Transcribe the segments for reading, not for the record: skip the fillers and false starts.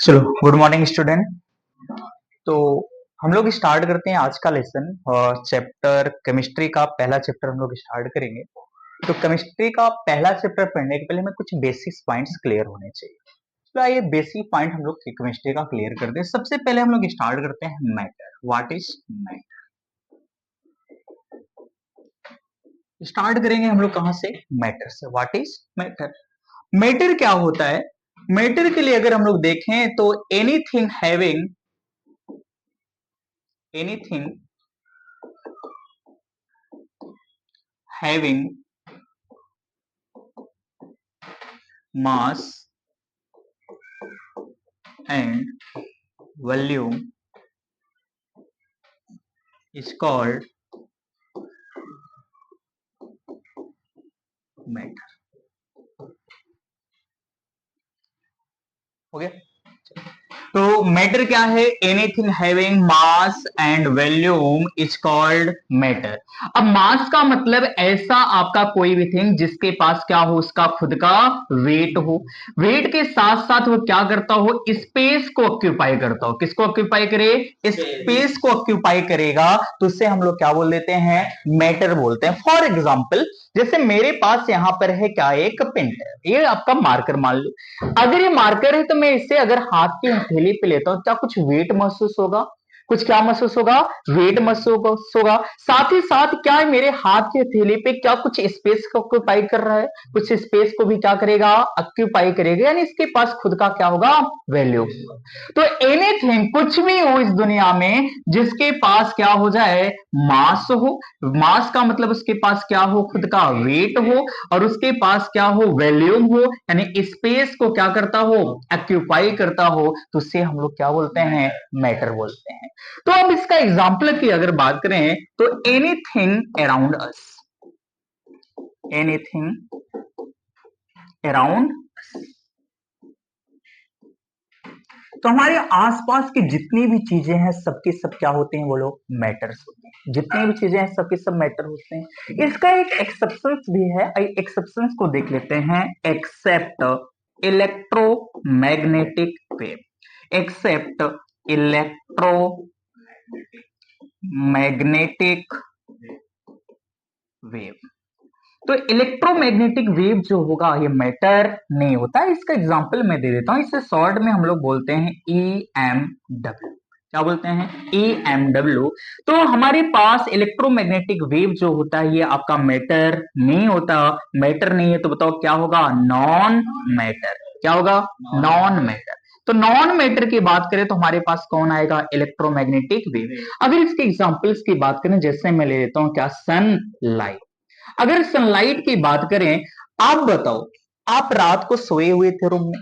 चलो good morning student. तो हम लोग स्टार्ट करते हैं आज का लेसन और चैप्टर केमिस्ट्री का पहला चैप्टर हम लोग स्टार्ट करेंगे। तो केमिस्ट्री का पहला चैप्टर पढ़ने के पहले हमें कुछ बेसिक पॉइंट्स क्लियर होने चाहिए। तो आइए बेसिक पॉइंट हम लोग केमिस्ट्री का क्लियर करते हैं। सबसे पहले हम लोग स्टार्ट करते हैं matter. What is matter? Start करेंगे हम लोग कहां से? मैटर से। What is matter? मैटर क्या होता है? मैटर के लिए अगर हम लोग देखें तो anything having mass and volume is called matter। हो गया? तो मैटर क्या है? Anything having mass and volume is called matter. अब मास का मतलब ऐसा आपका कोई भी थिंग जिसके पास क्या हो, उसका खुद का वेट हो। वेट के साथ साथ वो क्या करता हो? स्पेस को ऑक्यूपाई करता हो। किसको ऑक्यूपाई करे? स्पेस को ऑक्यूपाई करेगा तो उससे हम लोग क्या बोल देते हैं? मैटर बोलते हैं। फॉर एग्जाम्पल जैसे मेरे पास यहां पर है क्या? एक पेन है, ये आपका मार्कर मान लो। अगर ये मार्कर है तो मैं इसे अगर हाथ की हथेली पे लेता हूं, क्या कुछ वेट महसूस होगा? कुछ क्या महसूस होगा? वेट महसूस होगा। साथ ही साथ क्या मेरे हाथ की हथेली पे क्या कुछ स्पेस को ऑक्यूपाई कर रहा है? कुछ स्पेस को भी क्या करेगा? ऑक्यूपाई करेगा, यानी इसके पास खुद का क्या होगा? वैल्यू। तो एनीथिंग, कुछ भी हो इस दुनिया में जिसके पास क्या हो जाए? मास हो। मास का मतलब उसके पास क्या हो? खुद का वेट हो। और उसके पास क्या हो? वॉल्यूम हो, यानी स्पेस को क्या करता हो? ऑक्यूपाई करता हो, तो उससे हम लोग क्या बोलते हैं? मैटर बोलते हैं। तो अब इसका एग्जाम्पल की अगर बात करें तो anything around us, anything around, तो हमारे आसपास की जितनी भी चीजें हैं सबके सब क्या होते हैं? वो लोग मैटर्स होते हैं। जितनी भी चीजें हैं सबके सब मैटर होते हैं। इसका एक एक्सेप्शन भी है, एक्सेप्शन को देख लेते हैं। Except electromagnetic wave, except electromagnetic wave. तो इलेक्ट्रोमैग्नेटिक वेव जो होगा ये मैटर नहीं होता। इसका एग्जांपल मैं दे देता हूं, इसे शॉर्ट में हम लोग बोलते हैं EMW। क्या बोलते हैं? EMW। तो हमारे पास इलेक्ट्रोमैग्नेटिक वेव जो होता है ये आपका मैटर नहीं होता। मैटर नहीं है तो बताओ क्या होगा? Non matter. क्या होगा? Non matter. तो नॉन मैटर की बात करें तो हमारे पास कौन आएगा? Electromagnetic wave. अगर इसके एग्जांपल्स की बात करें, जैसे मैं ले लेता हूं क्या? सनलाइट। अगर सनलाइट की बात करें, आप बताओ, आप रात को सोए हुए थे रूम में,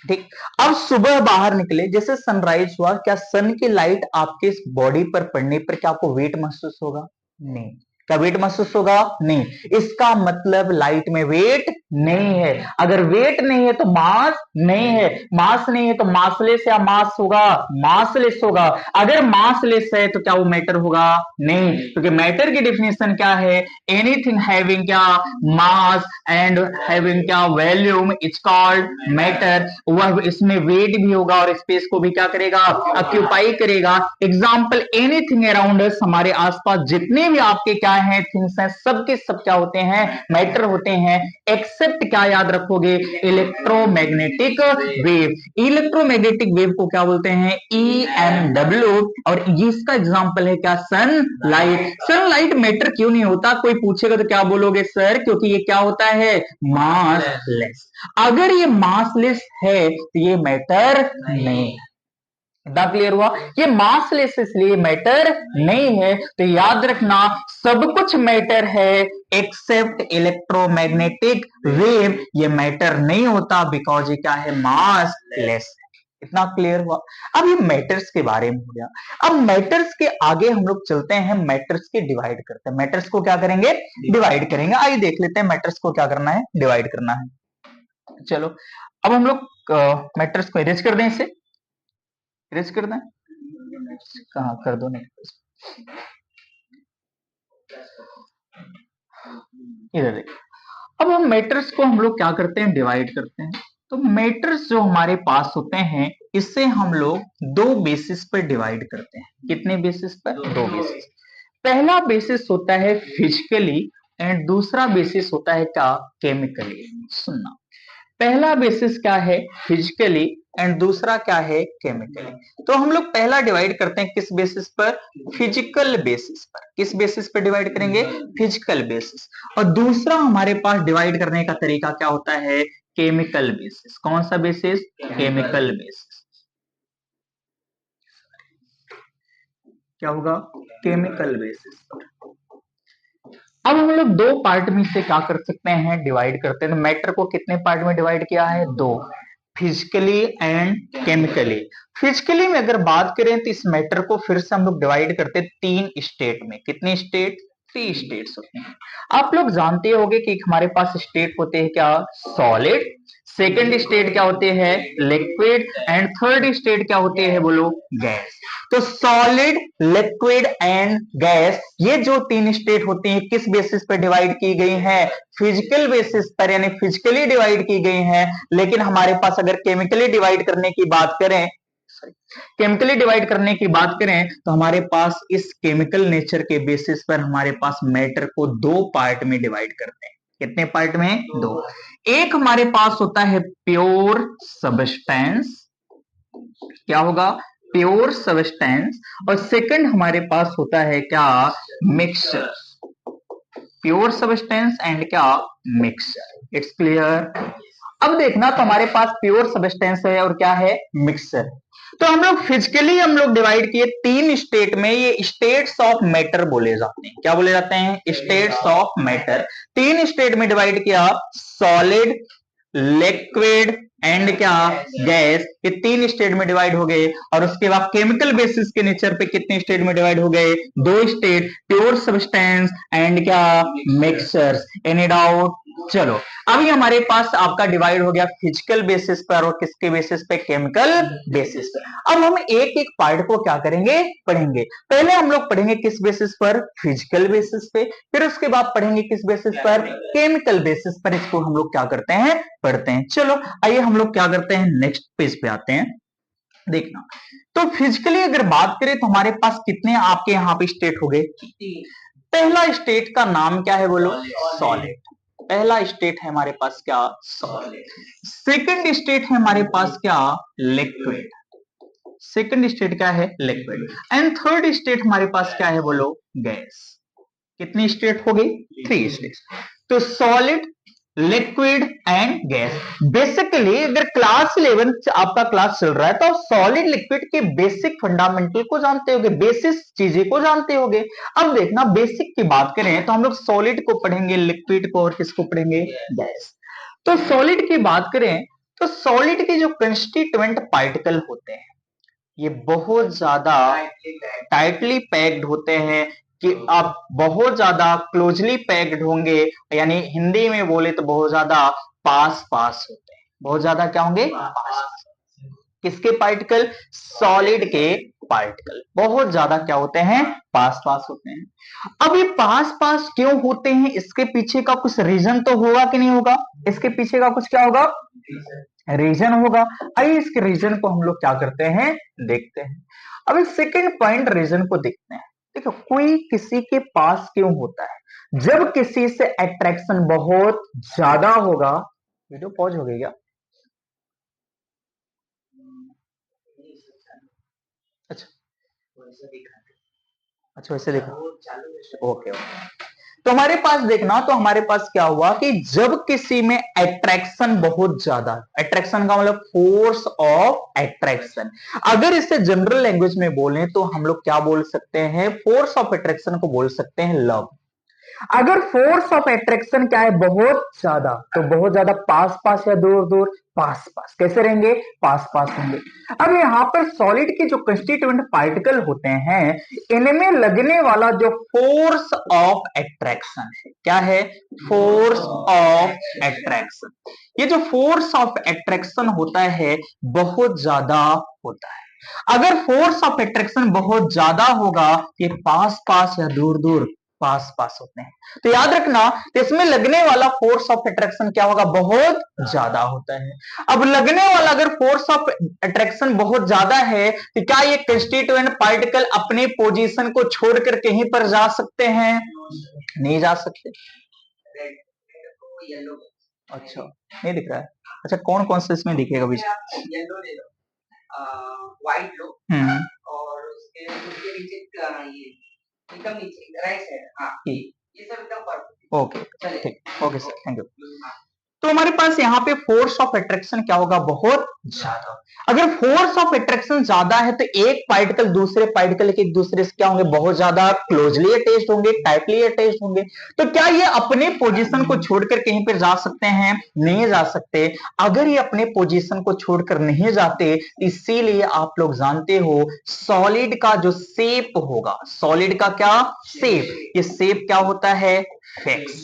ठीक। अब सुबह बाहर निकले, जैसे सनराइज हुआ, क्या सन की लाइट आपके बॉडी पर पड़ने पर क्या आपको वेट महसूस होगा? नहीं। क्या वेट महसूस होगा? नहीं। इसका मतलब लाइट में वेट नहीं है। अगर वेट नहीं है तो मास नहीं है। मास नहीं है तो मासलेस या मास होगा? मासलेस होगा। अगर मासलेस है तो क्या वो मैटर होगा? नहीं, क्योंकि मैटर की डेफिनेशन क्या है? एनीथिंग हैविंग क्या? मास एंड हैविंग क्या? Volume is called matter. वह इसमें वेट भी होगा और स्पेस को भी क्या करेगा? ऑक्यूपाई करेगा। एग्जाम्पल एनीथिंग अराउंड अस, हमारे आसपास जितने भी आपके क्या है थिंग्स हैं सबके सब क्या होते हैं? मैटर होते हैं। एक्सेप्ट क्या याद रखोगे? Electromagnetic wave. इलेक्ट्रोमैग्नेटिक वेव को क्या बोलते हैं? EMW। और इसका एग्जाम्पल है क्या? सनलाइट। सनलाइट मैटर क्यों नहीं होता? कोई पूछेगा तो क्या बोलोगे? सर क्योंकि ये क्या होता है? मासलेस। अगर ये मासलेस है तो ये मैटर नहीं। इतना क्लियर हुआ? ये मासलेस इसलिए मैटर नहीं है। तो याद रखना, सब कुछ मैटर है एक्सेप्ट इलेक्ट्रोमैग्नेटिक वेव। ये मैटर नहीं होता बिकॉज ये क्या है? मासलेस। इतना क्लियर हुआ? अब ये मैटर्स के बारे में हो गया। अब मैटर्स के आगे हम लोग चलते हैं, मैटर्स के डिवाइड करते हैं। मैटर्स को क्या करेंगे? डिवाइड करेंगे। आइए देख लेते हैं मैटर्स को क्या करना है? डिवाइड करना है। चलो अब हम लोग मैटर्स को इरेज कर दें, इसे इरेज कर दें। कहाँ कर दो? नहीं, इधर देखो। अब हम मैटर्स को हम लोग क्या करते हैं? डिवाइड करते हैं। तो मैटर्स जो हमारे पास होते हैं इससे हम लोग दो बेसिस पर डिवाइड करते हैं। कितने बेसिस पर? दो बेसिस। पहला बेसिस होता है फिजिकली एंड दूसरा बेसिस होता है क्या? केमिकली। सुनना, पहला बेसिस क्या है? फिजिकली एंड दूसरा क्या है? केमिकली। तो हम लोग पहला डिवाइड करते हैं किस बेसिस पर? फिजिकल बेसिस पर। किस बेसिस पर डिवाइड करेंगे? Physical basis. और दूसरा हमारे पास डिवाइड करने का तरीका क्या होता है? Chemical basis. कौन सा बेसिस? Chemical basis. क्या होगा? केमिकल बेसिस पर। अब हम लोग दो पार्ट में से क्या कर सकते हैं? डिवाइड करते हैं। तो मैटर को कितने पार्ट में डिवाइड किया है? दो, फिजिकली एंड केमिकली। फिजिकली में अगर बात करें तो इस मैटर को फिर से हम लोग डिवाइड करते हैं तीन स्टेट में। कितने स्टेट? थ्री स्टेट्स होते हैं। आप लोग जानते होंगे कि हमारे पास स्टेट होते हैं क्या? सॉलिड। सेकेंड स्टेट क्या होते हैं? लिक्विड। एंड थर्ड स्टेट क्या होते हैं? बोलो, गैस। तो सॉलिड, लिक्विड एंड गैस, ये जो तीन स्टेट होती हैं किस बेसिस पर डिवाइड की गई हैं? फिजिकल बेसिस पर, यानी फिजिकली डिवाइड की गई हैं। लेकिन हमारे पास अगर केमिकली डिवाइड करने की बात करें, केमिकली डिवाइड करने की बात करें तो हमारे पास इस केमिकल नेचर के बेसिस पर हमारे पास मैटर को दो पार्ट में डिवाइड करते हैं। कितने पार्ट में? दो। एक हमारे पास होता है प्योर सब्सटेंस। क्या होगा? Pure substance. और सेकंड हमारे पास होता है क्या? मिक्सचर। प्योर सब्सटेंस एंड क्या? मिक्सचर। It's clear. अब देखना, तो हमारे पास प्योर सब्सटेंस है और क्या है? मिक्सचर। तो हम लोग फिजिकली हम लोग डिवाइड किए तीन स्टेट में। ये स्टेट्स ऑफ मैटर बोले जाते हैं। क्या बोले जाते हैं? States of matter. तीन स्टेट में डिवाइड किया, सॉलिड, लिक्विड एंड क्या? गैस। ये तीन स्टेट में डिवाइड हो गए। और उसके बाद केमिकल बेसिस के नेचर पे कितने स्टेट में डिवाइड हो गए? दो स्टेट, प्योर सब्सटेंस एंड क्या? मिक्सचर्स। Any doubt? चलो, अभी हमारे पास आपका डिवाइड हो गया फिजिकल बेसिस पर और किसके बेसिस पे? केमिकल बेसिस पर। अब हम एक एक पार्ट को क्या करेंगे? पढ़ेंगे। पहले हम लोग पढ़ेंगे किस बेसिस पर? फिजिकल बेसिस पे। फिर उसके बाद पढ़ेंगे किस बेसिस पर? केमिकल बेसिस पर। इसको हम लोग क्या करते हैं? पढ़ते हैं। चलो आइए हम लोग क्या करते हैं? नेक्स्ट पेज पे आते हैं। देखना, तो फिजिकली अगर बात करें तो हमारे पास कितने आपके यहाँ पे स्टेट हो गए? पहला स्टेट का नाम क्या है? बोलो, सॉलिड। पहला स्टेट है हमारे पास क्या? सॉलिड। सेकंड स्टेट है हमारे पास क्या? लिक्विड। सेकंड स्टेट क्या है? लिक्विड। एंड थर्ड स्टेट हमारे पास क्या है? बोलो, गैस। कितनी स्टेट हो गई? Three state. तो solid, liquid and gas. Basically अगर क्लास 11 आपका क्लास चल रहा है तो आप सॉलिड लिक्विड के बेसिक फंडामेंटल को जानते होगे, बेसिक चीजें को जानते होगे। अब देखना, बेसिक की बात करें तो हम लोग सॉलिड को पढ़ेंगे, लिक्विड को, और किसको पढ़ेंगे? गैस। तो सॉलिड की बात करें तो सॉलिड के जो कंस्टिट्यूएंट पार्टिकल होते हैं ये बहुत ज्यादा टाइटली पैक्ड होते हैं, कि आप बहुत ज्यादा क्लोजली पैक्ड होंगे, यानी हिंदी में बोले तो बहुत ज्यादा पास पास होते हैं। बहुत ज्यादा क्या होंगे? पास। किसके पार्टिकल? सॉलिड के पार्टिकल बहुत ज्यादा क्या होते हैं? पास पास होते हैं। अब ये पास पास क्यों होते हैं? इसके पीछे का कुछ रीजन तो होगा कि नहीं होगा? इसके पीछे का कुछ क्या होगा? रीजन होगा। आइए इसके रीजन को हम लोग क्या करते हैं? देखते हैं। अब इस सेकेंड पॉइंट रीजन को देखते हैं। देखो, कोई किसी के पास क्यों होता है? जब किसी से अट्रैक्शन बहुत ज्यादा होगा। वीडियो पॉज हो गई क्या? अच्छा, अच्छा वैसे देखो, ओके ओके। तो हमारे पास देखना, तो हमारे पास क्या हुआ कि जब किसी में अट्रैक्शन बहुत ज्यादा, अट्रैक्शन का मतलब फोर्स ऑफ अट्रैक्शन, अगर इसे जनरल लैंग्वेज में बोलें तो हम लोग क्या बोल सकते हैं? फोर्स ऑफ अट्रैक्शन को बोल सकते हैं लव। अगर फोर्स ऑफ अट्रैक्शन क्या है? बहुत ज्यादा, तो बहुत ज्यादा पास पास या दूर दूर? पास पास। कैसे रहेंगे? पास पास होंगे। अब यहाँ पर सॉलिड के जो कंस्टिट्यूएंट पार्टिकल होते हैं इनमें लगने वाला जो फोर्स ऑफ अट्रैक्शन है, क्या है? Force of attraction. ये जो फोर्स ऑफ अट्रैक्शन होता है बहुत ज्यादा होता है। अगर फोर्स ऑफ अट्रैक्शन बहुत ज्यादा होगा, ये पास पास या दूर दूर? पास पास होते हैं। तो याद रखना, इसमें लगने वाला फोर्स ऑफ अट्रैक्शन क्या होगा, बहुत ज्यादा होता है। अब लगने वाला अगर फोर्स ऑफ अट्रैक्शन बहुत ज्यादा है तो क्या ये कंस्टिट्यूएंट पार्टिकल अपने पोजीशन को छोड़कर कहीं पर जा सकते हैं, नहीं जा सकते। अच्छा, नहीं दिख रहा है। अच्छा, कौन कौन सा इसमें दिखेगा बीच, येलो ले लो, व्हाइट लो, और उसके उसके नीचे ये एकदम नीचे राइट साइड, हाँ ये सब एकदम परफेक्ट। ओके ठीक, ओके सर, थैंक यू। तो हमारे पास यहाँ पे फोर्स ऑफ अट्रैक्शन क्या होगा, बहुत ज्यादा। अगर फोर्स ऑफ अट्रैक्शन ज्यादा है तो एक पार्टिकल दूसरे पार्टिकल के एक दूसरे से क्या होंगे, बहुत ज्यादा क्लोजली अटैच्ड होंगे, टाइटली अटैच्ड होंगे। तो क्या ये अपने पोजीशन को छोड़कर कहीं पर जा सकते हैं, नहीं जा सकते। अगर ये अपने पोजीशन को छोड़कर नहीं जाते, इसीलिए आप लोग जानते हो सॉलिड का जो शेप होगा, सॉलिड का क्या शेप, ये शेप क्या होता है, फिक्स।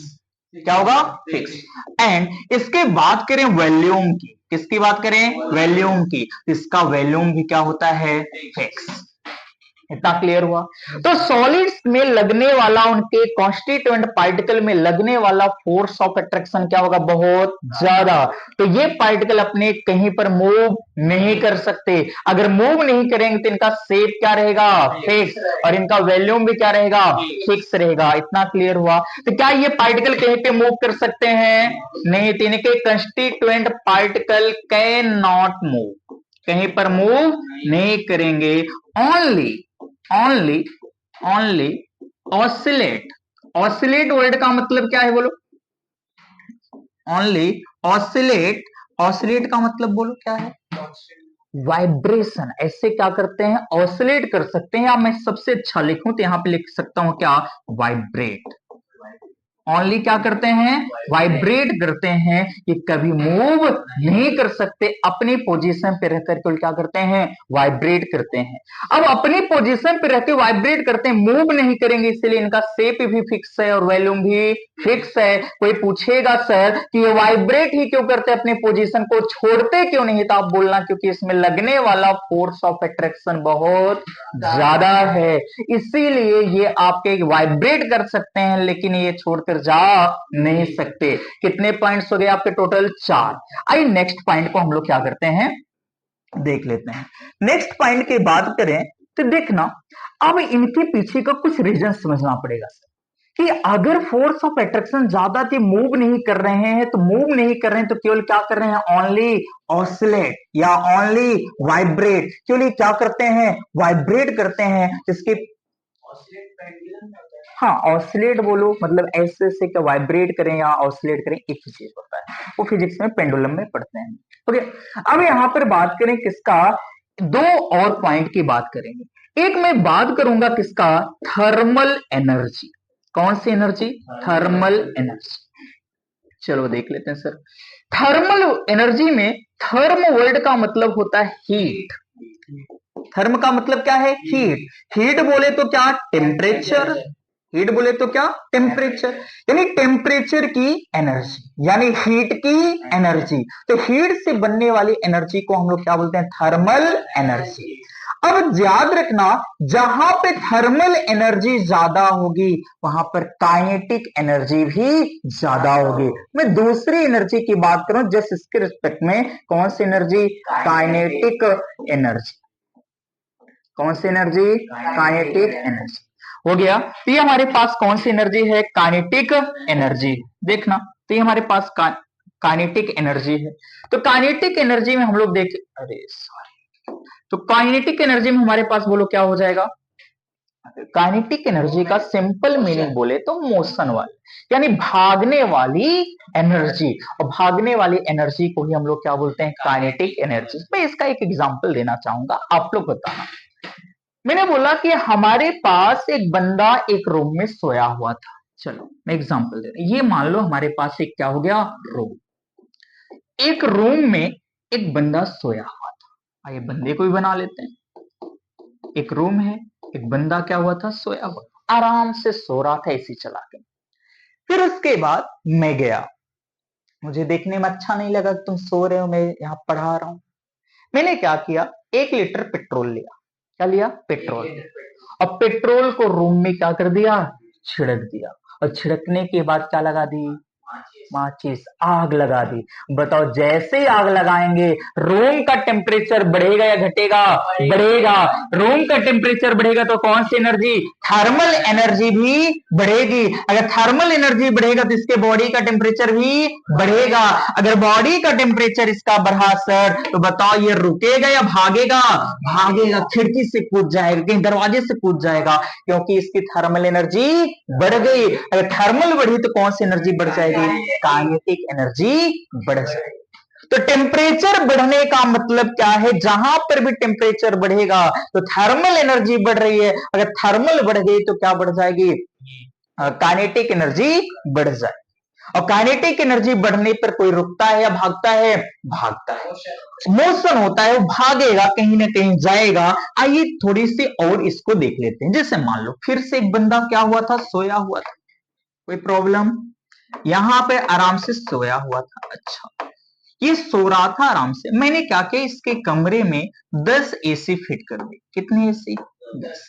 क्या होगा, फिक्स। एंड इसके बात करें वॉल्यूम की, किसकी बात करें, वॉल्यूम की, इसका वॉल्यूम भी क्या होता है, फिक्स। इतना क्लियर हुआ। तो सॉलिड्स में लगने वाला, उनके कॉन्स्टिट्यूएंट पार्टिकल में लगने वाला फोर्स ऑफ अट्रैक्शन क्या होगा, बहुत ज्यादा। तो ये पार्टिकल अपने कहीं पर मूव नहीं कर सकते। अगर मूव नहीं करेंगे तो इनका शेप क्या रहेगा, फिक्स, और इनका वॉल्यूम भी क्या रहेगा, फिक्स रहेगा। इतना क्लियर हुआ। तो क्या ये पार्टिकल कहीं पे मूव कर सकते हैं, नहीं। तो इनके constituent particle can not move, कहीं पर मूव नहीं करेंगे। Only only only oscillate. Oscillate word का मतलब क्या है, बोलो। ओनली ऑसिलेट, ऑसिलेट का मतलब बोलो क्या है, वाइब्रेशन। ऐसे क्या करते हैं, ऑसिलेट कर सकते हैं। या मैं सबसे अच्छा लिखूं तो यहां पे लिख सकता हूं क्या, वाइब्रेट। ओनली क्या करते हैं, वाइब्रेट करते हैं। ये कभी मूव नहीं कर सकते, अपनी पोजीशन पे रहकर के क्या करते हैं, वाइब्रेट करते हैं। अब अपनी पोजीशन पे रहते वाइब्रेट करते हैं, मूव नहीं करेंगे, इसलिए इनका शेप भी फिक्स है और वॉल्यूम भी फिक्स है। कोई पूछेगा सर कि ये वाइब्रेट ही क्यों करते हैं, अपनी पोजीशन को छोड़ते क्यों नहीं, तो आप बोलना क्योंकि इसमें लगने वाला फोर्स ऑफ अट्रैक्शन बहुत ज्यादा है, इसीलिए ये आपके वाइब्रेट कर सकते हैं, लेकिन ये छोड़कर जा नहीं सकते। कितने पॉइंट्स हो गए आपके, टोटल 4। आइए नेक्स्ट पॉइंट को हम लोग क्या करते हैं, देख लेते हैं। नेक्स्ट पॉइंट की बात करें तो देखना, अब इनके पीछे का कुछ रीजन समझना पड़ेगा कि अगर फोर्स ऑफ अट्रैक्शन ज्यादा थी, मूव नहीं कर रहे हैं, तो मूव नहीं कर रहे हैं तो केवल क्या कर रहे हैं, ओनली ऑसिलेट या ओनली वाइब्रेट। केवल क्या करते हैं, वाइब्रेट करते हैं, जिसके हाँ ऑसिलेट बोलो, मतलब ऐसे से क्या वाइब्रेट करें या ऑसिलेट करें, एक ही चीज होता है, वो फिजिक्स में पेंडुलम में पढ़ते हैं। ओके, अब यहां पर बात करें किसका, दो और पॉइंट की बात करेंगे। एक मैं बात करूंगा किसका, थर्मल एनर्जी। कौन सी एनर्जी, थर्मल एनर्जी। चलो देख लेते हैं सर। थर्मल एनर्जी में थर्म वर्ड का मतलब होता है हीट। थर्म का मतलब क्या है, हीट। हीट बोले तो क्या, टेम्परेचर। हीट बोले तो क्या, टेम्परेचर, यानी टेम्परेचर की एनर्जी, यानी हीट की एनर्जी। तो हीट से बनने वाली एनर्जी को हम लोग क्या बोलते हैं, थर्मल एनर्जी। अब याद रखना, जहां पे थर्मल एनर्जी ज्यादा होगी वहां पर काइनेटिक एनर्जी भी ज्यादा होगी। मैं दूसरी एनर्जी की बात करूं जस्ट इसके रिस्पेक्ट में, कौन सी एनर्जी, काइनेटिक एनर्जी। कौन सी एनर्जी, काइनेटिक एनर्जी हो गया। तो ये हमारे पास कौन सी एनर्जी है, काइनेटिक एनर्जी। देखना, तो ये हमारे पास काइनेटिक एनर्जी है। तो काइनेटिक एनर्जी में हम लोग देख, अरे सॉरी, तो काइनेटिक एनर्जी में हमारे पास बोलो क्या हो जाएगा, काइनेटिक एनर्जी का सिंपल मीनिंग बोले तो मोशन वाली, यानी भागने वाली एनर्जी। और भागने वाली एनर्जी को ही हम लोग क्या बोलते हैं, काइनेटिक एनर्जी। मैं इसका एक एग्जांपल देना चाहूंगा, आप लोग बताना। मैंने बोला कि हमारे पास एक बंदा एक रूम में सोया हुआ था। चलो मैं एग्जांपल दे रहा हूं, ये मान लो हमारे पास एक क्या हो गया, रूम। एक रूम में एक बंदा सोया हुआ था। आइए बंदे को भी बना लेते हैं। एक रूम है, एक बंदा क्या हुआ था, सोया हुआ, आराम से सो रहा था एसी चला के। फिर उसके बाद मैं गया, मुझे देखने में अच्छा नहीं लगा कि तुम सो रहे हो, मैं यहां पढ़ा रहा हूं। मैंने क्या किया, 1 लीटर पेट्रोल लिया। क्या लिया, पेट्रोल। और पेट्रोल को रूम में क्या कर दिया, छिड़क दिया, और छिड़कने के बाद क्या लगा दी, माचिस, आग लगा दी। बताओ जैसे ही आग लगाएंगे रूम का टेम्परेचर बढ़ेगा या घटेगा, बढ़ेगा। रूम का टेम्परेचर बढ़ेगा तो कौन सी एनर्जी, थर्मल एनर्जी भी बढ़ेगी। अगर थर्मल एनर्जी बढ़ेगा तो इसके बॉडी का टेम्परेचर भी बढ़ेगा। अगर बॉडी का टेम्परेचर इसका बढ़ा सर, तो बताओ ये रुकेगा या भागेगा, भागेगा, खिड़की से कूद जाएगा, कहीं दरवाजे से कूद जाएगा, क्योंकि इसकी थर्मल एनर्जी बढ़ गई। अगर थर्मल बढ़ी तो कौन सी एनर्जी बढ़ जाएगी, काइनेटिक एनर्जी बढ़ जाएगी। तो टेम्परेचर बढ़ने का मतलब क्या है, जहां पर भी टेम्परेचर बढ़ेगा तो थर्मल एनर्जी बढ़ रही है। अगर थर्मल बढ़ गई तो क्या बढ़ जाएगी, काइनेटिक एनर्जी बढ़ जाएगी। और काइनेटिक एनर्जी बढ़ने पर कोई रुकता है या भागता है, भागता है, मोशन होता है, वो भागेगा, कहीं ना कहीं जाएगा। आइए थोड़ी सी और इसको देख लेते हैं। जैसे मान लो फिर से एक बंदा क्या हुआ था, सोया हुआ था, कोई प्रॉब्लम, यहां पे आराम से सोया हुआ था। अच्छा, ये सो रहा था आराम से, मैंने क्या किया, इसके कमरे में 10 एसी फिट कर दी। कितने एसी, 10।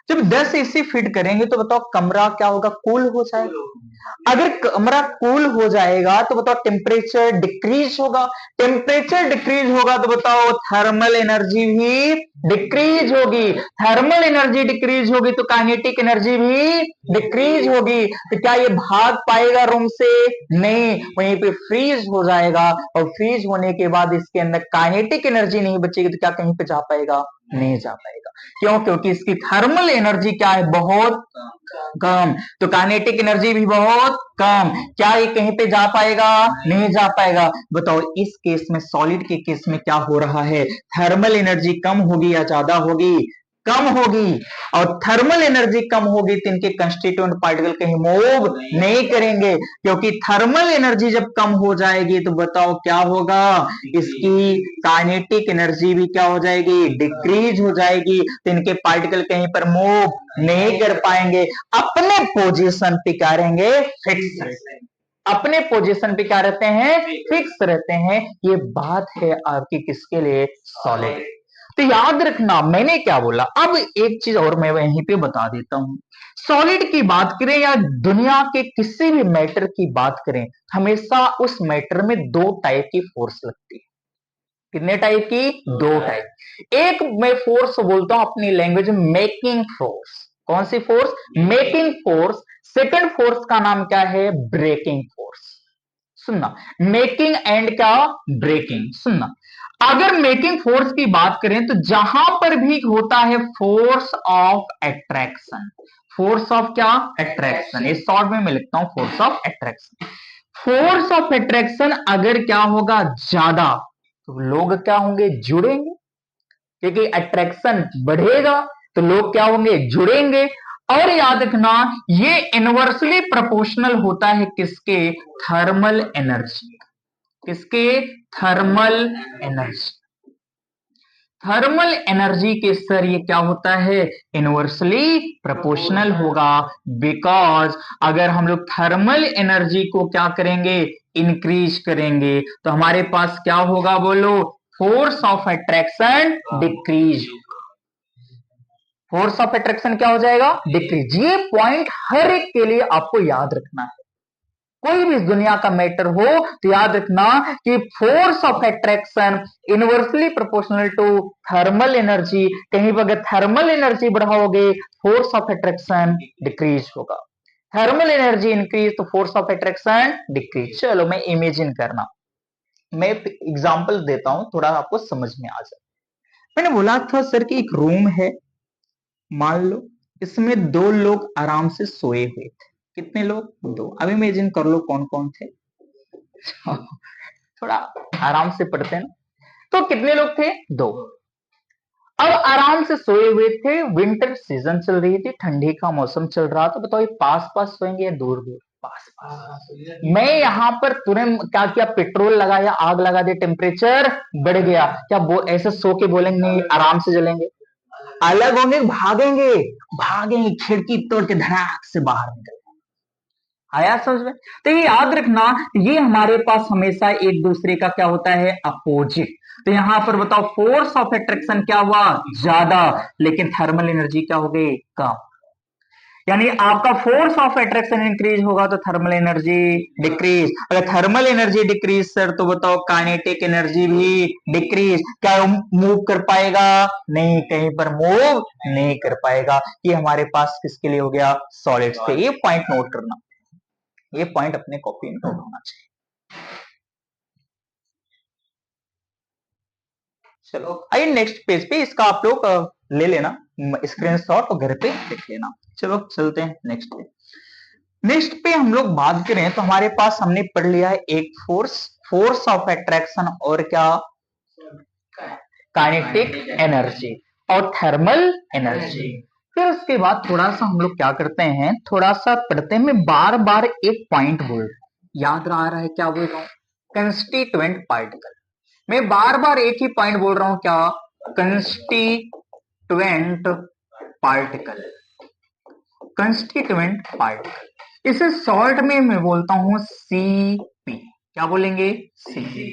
जब 10 एसी फिट करेंगे तो बताओ कमरा क्या होगा, कूल हो जाएगा। अगर कमरा कूल हो जाएगा तो बताओ टेम्परेचर डिक्रीज होगा। टेम्परेचर डिक्रीज होगा तो बताओ थर्मल एनर्जी भी डिक्रीज होगी। थर्मल एनर्जी डिक्रीज होगी तो काइनेटिक एनर्जी भी डिक्रीज होगी। तो क्या ये भाग पाएगा रूम से, नहीं, वहीं पे फ्रीज हो जाएगा। और फ्रीज होने के बाद इसके अंदर काइनेटिक एनर्जी नहीं बचेगी तो क्या कहीं पे जा पाएगा, नहीं जा पाएगा। क्यों, क्योंकि इसकी थर्मल एनर्जी क्या है, बहुत कम। तो काइनेटिक एनर्जी भी बहुत कम। क्या ये कहीं पे जा पाएगा, नहीं जा पाएगा। बताओ इस केस में, सॉलिड के केस में क्या हो रहा है, थर्मल एनर्जी कम होगी या ज्यादा होगी, कम होगी। और थर्मल एनर्जी कम होगी तो इनके कंस्टिट्यूएंट पार्टिकल कहीं मूव नहीं करेंगे, क्योंकि थर्मल एनर्जी जब कम हो जाएगी तो बताओ क्या होगा, इसकी काइनेटिक एनर्जी भी क्या हो जाएगी, डिक्रीज हो जाएगी। तो इनके पार्टिकल कहीं पर मूव नहीं कर पाएंगे, अपने पोजीशन पे क्या रहेंगे, फिक्स, अपने पोजीशन पे क्या रहते हैं, फिक्स रहते हैं। ये बात है आपकी किसके लिए, सॉलिड। तो याद रखना मैंने क्या बोला। अब एक चीज और मैं वहीं पे बता देता हूं, सॉलिड की बात करें या दुनिया के किसी भी मैटर की बात करें, हमेशा उस मैटर में दो टाइप की फोर्स लगती है। कितने टाइप की, दो टाइप। एक मैं फोर्स बोलता हूं अपनी लैंग्वेज में मेकिंग फोर्स। कौन सी force, making force. Second force का नाम क्या है, ब्रेकिंग फोर्स। सुनना, मेकिंग एंड क्या, ब्रेकिंग। सुनना, अगर मेकिंग फोर्स की बात करें तो जहां पर भी होता है force of attraction, force of क्या, अट्रैक्शन, इस शॉर्ट में मैं लिखता हूं force of attraction. Force of attraction अगर क्या होगा, ज्यादा, तो लोग क्या होंगे, जुड़ेंगे, क्योंकि अट्रैक्शन बढ़ेगा तो लोग क्या होंगे, जुड़ेंगे। और याद रखना ये इनवर्सली प्रोपोर्शनल होता है किसके, थर्मल एनर्जी, किसके, थर्मल एनर्जी। थर्मल एनर्जी के सर ये क्या होता है, इनवर्सली प्रोपोर्शनल होगा। बिकॉज अगर हम लोग थर्मल एनर्जी को क्या करेंगे, इंक्रीज करेंगे, तो हमारे पास क्या होगा, बोलो, force of attraction decrease. Force of attraction क्या हो जाएगा, डिक्रीज। ये पॉइंट हर एक के लिए आपको याद रखना है। कोई भी दुनिया का मैटर हो तो याद रखना कि force of attraction inversely proportional to thermal energy. कहीं पर अगर थर्मल एनर्जी बढ़ाओगे फोर्स ऑफ अट्रैक्शन डिक्रीज होगा, थर्मल एनर्जी इंक्रीज तो फोर्स ऑफ अट्रैक्शन डिक्रीज। चलो मैं इमेजिन करना, मैं एग्जांपल देता हूं थोड़ा आपको समझ में आ जाए। मैंने बोला था सर कि एक रूम है, मान लो इसमें दो लोग आराम से सोए हुए थे। कितने लोग, दो। अब इमेजिन कर लो कौन कौन थे। थोड़ा आराम से पढ़ते हैं ना। तो कितने लोग थे, दो। अब आराम से सोए हुए थे, विंटर सीजन चल रही थी, ठंडी का मौसम चल रहा था। बताओ ये पास पास सोएंगे या दूर दूर, पास पास। मैं यहां पर तुरंत क्या किया, पेट्रोल लगाया, आग लगा दे, टेम्परेचर बढ़ गया। क्या ऐसे सो के बोलेंगे नहीं आराम से जलेंगे, अलग होंगे, भागेंगे, भागेंगे, खिड़की तोड़ के धड़ाक से बाहर निकल। आया समझ में। तो ये याद रखना, ये हमारे पास हमेशा एक दूसरे का क्या होता है, अपोजिट। तो यहां पर बताओ फोर्स ऑफ अट्रैक्शन क्या हुआ, ज्यादा, लेकिन थर्मल एनर्जी क्या हो गई, कम। यानी आपका फोर्स ऑफ अट्रैक्शन इंक्रीज होगा तो थर्मल एनर्जी डिक्रीज। अगर थर्मल एनर्जी डिक्रीज सर तो बताओ काइनेटिक एनर्जी भी डिक्रीज। क्या मूव कर पाएगा? नहीं, कहीं पर मूव नहीं कर पाएगा। ये हमारे पास किसके लिए हो गया? सॉलिड्स पे। ये पॉइंट नोट करना, ये पॉइंट अपने कॉपी में नोट होना चाहिए। चलो आइए नेक्स्ट पेज पे, इसका आप लोग ले लेना स्क्रीनशॉट और घर पे लिख लेना। चलो चलते हैं नेक्स्ट पे। नेक्स्ट पे हम लोग बात करें तो हमारे पास हमने पढ़ लिया है एक फोर्स ऑफ अट्रैक्शन और क्या? काइनेटिक एनर्जी और थर्मल एनर्जी। फिर उसके बाद थोड़ा सा हम लोग क्या करते हैं, थोड़ा सा पढ़ते हैं। मैं बार बार एक पॉइंट बोल रहा हूं, याद आ रहा है क्या बोल रहा हूं? Constituent particle. मैं बार बार एक ही पॉइंट बोल रहा हूं, क्या? Constituent particle. कंस्टिट्यूएंट पार्टिकल, इसे शॉर्ट में मैं बोलता हूं सीपी। क्या बोलेंगे? सीपी।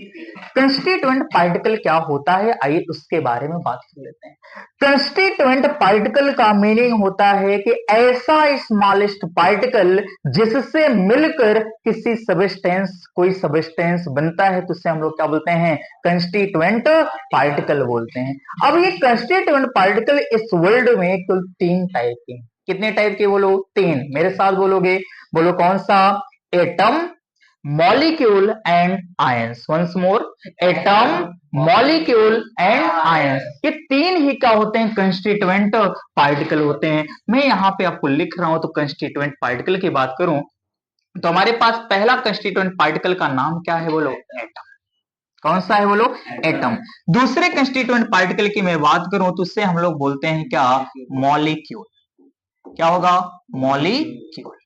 कंस्टिट्यूएंट पार्टिकल क्या होता है, आइए उसके बारे में बात कर लेते हैं। कंस्टिट्यूएंट पार्टिकल का मीनिंग होता है कि ऐसा स्मॉलेस्ट पार्टिकल जिससे मिलकर किसी सबस्टेंस, कोई सबस्टेंस बनता है, तो उससे हम लोग क्या बोलते हैं? कंस्टिट्यूएंट पार्टिकल बोलते हैं। अब ये कंस्टिट्यूएंट पार्टिकल इस वर्ल्ड में कुल 3 टाइप के। कितने टाइप के बोलो? 3। मेरे साथ बोलोगे, बोलो कौन सा? Atom, molecule and ions. Once more, atom, molecule and ions. ये 3 ही क्या होते हैं? कंस्टिट्यूएंट पार्टिकल होते हैं। मैं यहां पे आपको लिख रहा हूं तो कंस्टिट्यूएंट पार्टिकल की बात करूं तो हमारे पास पहला कंस्टिट्यूएंट पार्टिकल का नाम क्या है बोलो? एटम। कौन सा है बोलो? एटम। दूसरे कंस्टिट्यूएंट पार्टिकल की मैं बात करूं तो उससे हम लोग बोलते हैं क्या? मॉलिक्यूल। क्या होगा? मॉलिक्यूल।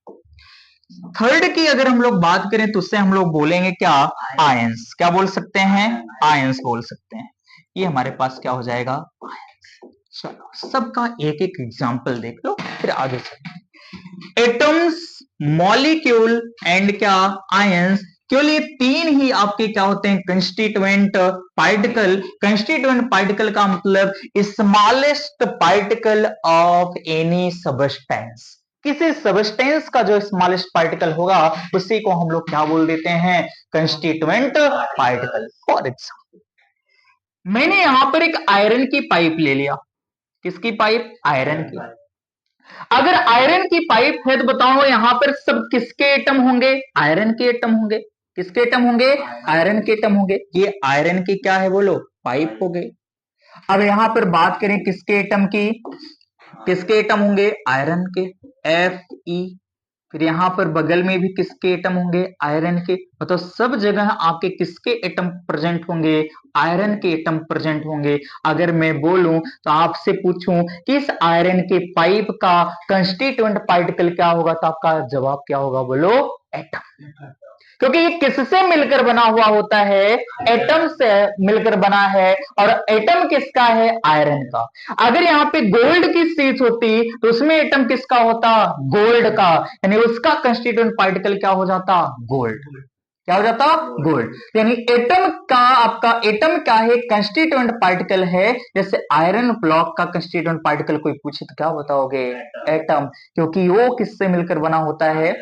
थर्ड की अगर हम लोग बात करें तो उससे हम लोग बोलेंगे क्या? आयंस। क्या बोल सकते हैं? आयंस बोल सकते हैं। ये हमारे पास क्या हो जाएगा? आयंस। चलो सबका एक एक एग्जांपल देख लो फिर आगे चलते। एटम्स, मॉलिक्यूल एंड क्या? आयंस। केवल ये 3 ही आपके क्या होते हैं? Constituent particle. कंस्टिट्यूएंट पार्टिकल का मतलब smallest particle of any substance. किसी सबस्टेंस का जो स्मॉलेस्ट पार्टिकल होगा उसी को हम लोग क्या बोल देते हैं? Constituent particle. फॉर एग्जाम्पल, मैंने यहां पर एक आयरन की पाइप ले लिया। किसकी पाइप? आयरन की। अगर आयरन की पाइप है तो बताओ यहां पर सब किसके एटम होंगे? आयरन के एटम होंगे। किसके एटम होंगे? आयरन के एटम होंगे। ये आयरन की क्या है बोलो? पाइप हो गई। अब यहां पर बात करें किसके एटम की? किसके एटम होंगे? आयरन के, Fe। फिर यहां पर बगल में भी किसके एटम होंगे? आयरन के। तो सब जगह आपके किसके एटम प्रेजेंट होंगे? आयरन के एटम प्रेजेंट होंगे। अगर मैं बोलूं तो आपसे पूछूं कि इस आयरन के पाइप का कंस्टिट्यूएंट पार्टिकल क्या होगा तो आपका जवाब क्या होगा बोलो? एटम। क्योंकि ये किससे मिलकर बना हुआ होता है? एटम से मिलकर बना है। और एटम किसका है? आयरन का। अगर यहाँ पे गोल्ड की शीट होती तो उसमें एटम किसका होता? गोल्ड का। यानी उसका कंस्टिट्यूएंट पार्टिकल क्या हो जाता? गोल्ड। क्या हो जाता? गोल्ड। यानी एटम का, आपका एटम क्या है? कंस्टिट्यूएंट पार्टिकल है। जैसे आयरन ब्लॉक का कंस्टिट्यूएंट पार्टिकल कोई पूछे तो क्या बताओगे? एटम। क्योंकि वो किससे मिलकर बना होता है?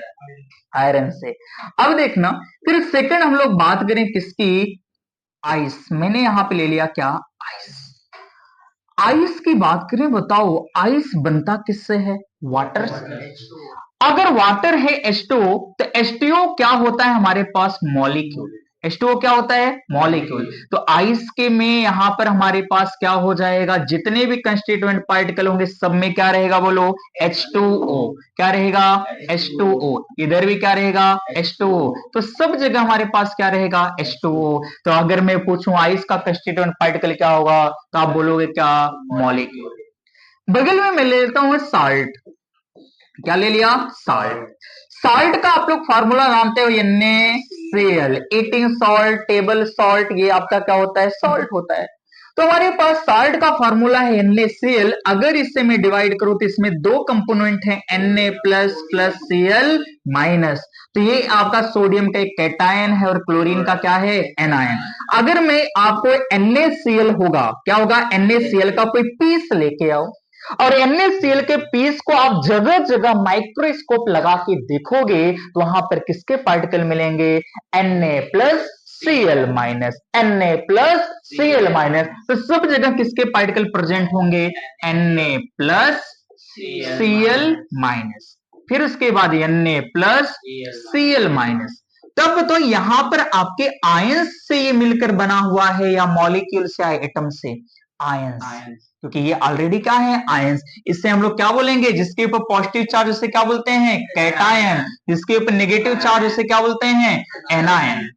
आयरन से। अब देखना, फिर सेकंड हम लोग बात करें किसकी? आइस। मैंने यहां पे ले लिया क्या? आइस। आइस की बात करें, बताओ आइस बनता किससे है? वाटर से। अगर वाटर है H2O तो H2O क्या होता है हमारे पास? मॉलिक्यूल। H2O क्या होता है? मॉलिक्यूल। तो आइस के में यहां पर हमारे पास क्या हो जाएगा? जितने भी कंस्टिट्यूएंट पार्टिकल होंगे सब में क्या रहेगा बोलो? H2O। क्या रहेगा? H2O। इधर भी क्या रहेगा? H2O। तो सब जगह हमारे पास क्या रहेगा? H2O। तो अगर मैं पूछूं आइस का कंस्टिट्यूएंट पार्टिकल क्या होगा तो आप बोलोगे क्या? मॉलिक्यूल। बगल में मैं लेता हूं साल्ट। क्या ले लिया? साल्ट। साल्ट का आप लोग फार्मूला जानते हो? NaCl। Eating salt, table salt, ये आपका क्या होता है? सॉल्ट होता है। तो हमारे पास साल्ट का फार्मूला है NaCl। अगर इससे मैं डिवाइड करूं तो इसमें 2 कंपोनेंट हैं, Na plus plus Cl minus. तो ये आपका सोडियम का एक कैटायन है और क्लोरीन का क्या है? एनायन। अगर मैं आपको NaCl होगा, क्या होगा? NaCl का कोई पीस लेके आओ और NaCl के पीस को आप जगह जगह माइक्रोस्कोप लगा के देखोगे तो वहां पर किसके पार्टिकल मिलेंगे, Na+Cl माइनस, Na+Cl माइनस। तो सब जगह किसके पार्टिकल प्रेजेंट होंगे, Na+Cl माइनस। फिर उसके बाद Na+Cl माइनस। तब तो यहां पर आपके आयंस से ये मिलकर बना हुआ है या मॉलिक्यूल से, एटम से, आयंस, क्योंकि ये ऑलरेडी क्या है, आयंस। इससे हम लोग क्या बोलेंगे, जिसके ऊपर पॉजिटिव चार्ज उसे क्या बोलते हैं, कैटायन, जिसके ऊपर नेगेटिव चार्ज उसे क्या बोलते हैं, एनायन।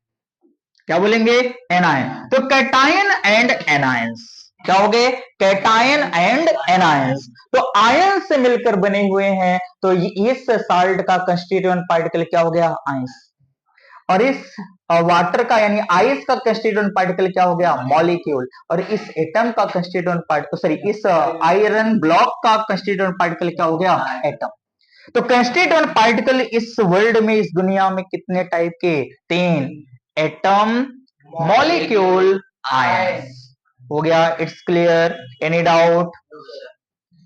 क्या बोलेंगे, एनायन। तो कैटायन एंड एनायंस क्या हो गए, कैटायन एंड एनायंस। तो आयन से मिलकर बने हुए हैं, तो इस साल्ट का कंस्टिट्यूएंट पार्टिकल क्या हो गया, आयंस। और इस वाटर का यानी आइस का कंस्टिट्यूएंट पार्टिकल क्या हो गया, मॉलिक्यूल। और इस एटम का कंस्टिट्यूएंट पार्टिकल, सॉरी, इस आयरन ब्लॉक का कंस्टिट्यूएंट पार्टिकल क्या हो गया, एटम। तो कंस्टिट्यूएंट पार्टिकल इस वर्ल्ड में, इस दुनिया में कितने टाइप के, 3, एटम, मॉलिक्यूल, आयन। हो गया, इट्स क्लियर, एनी डाउट।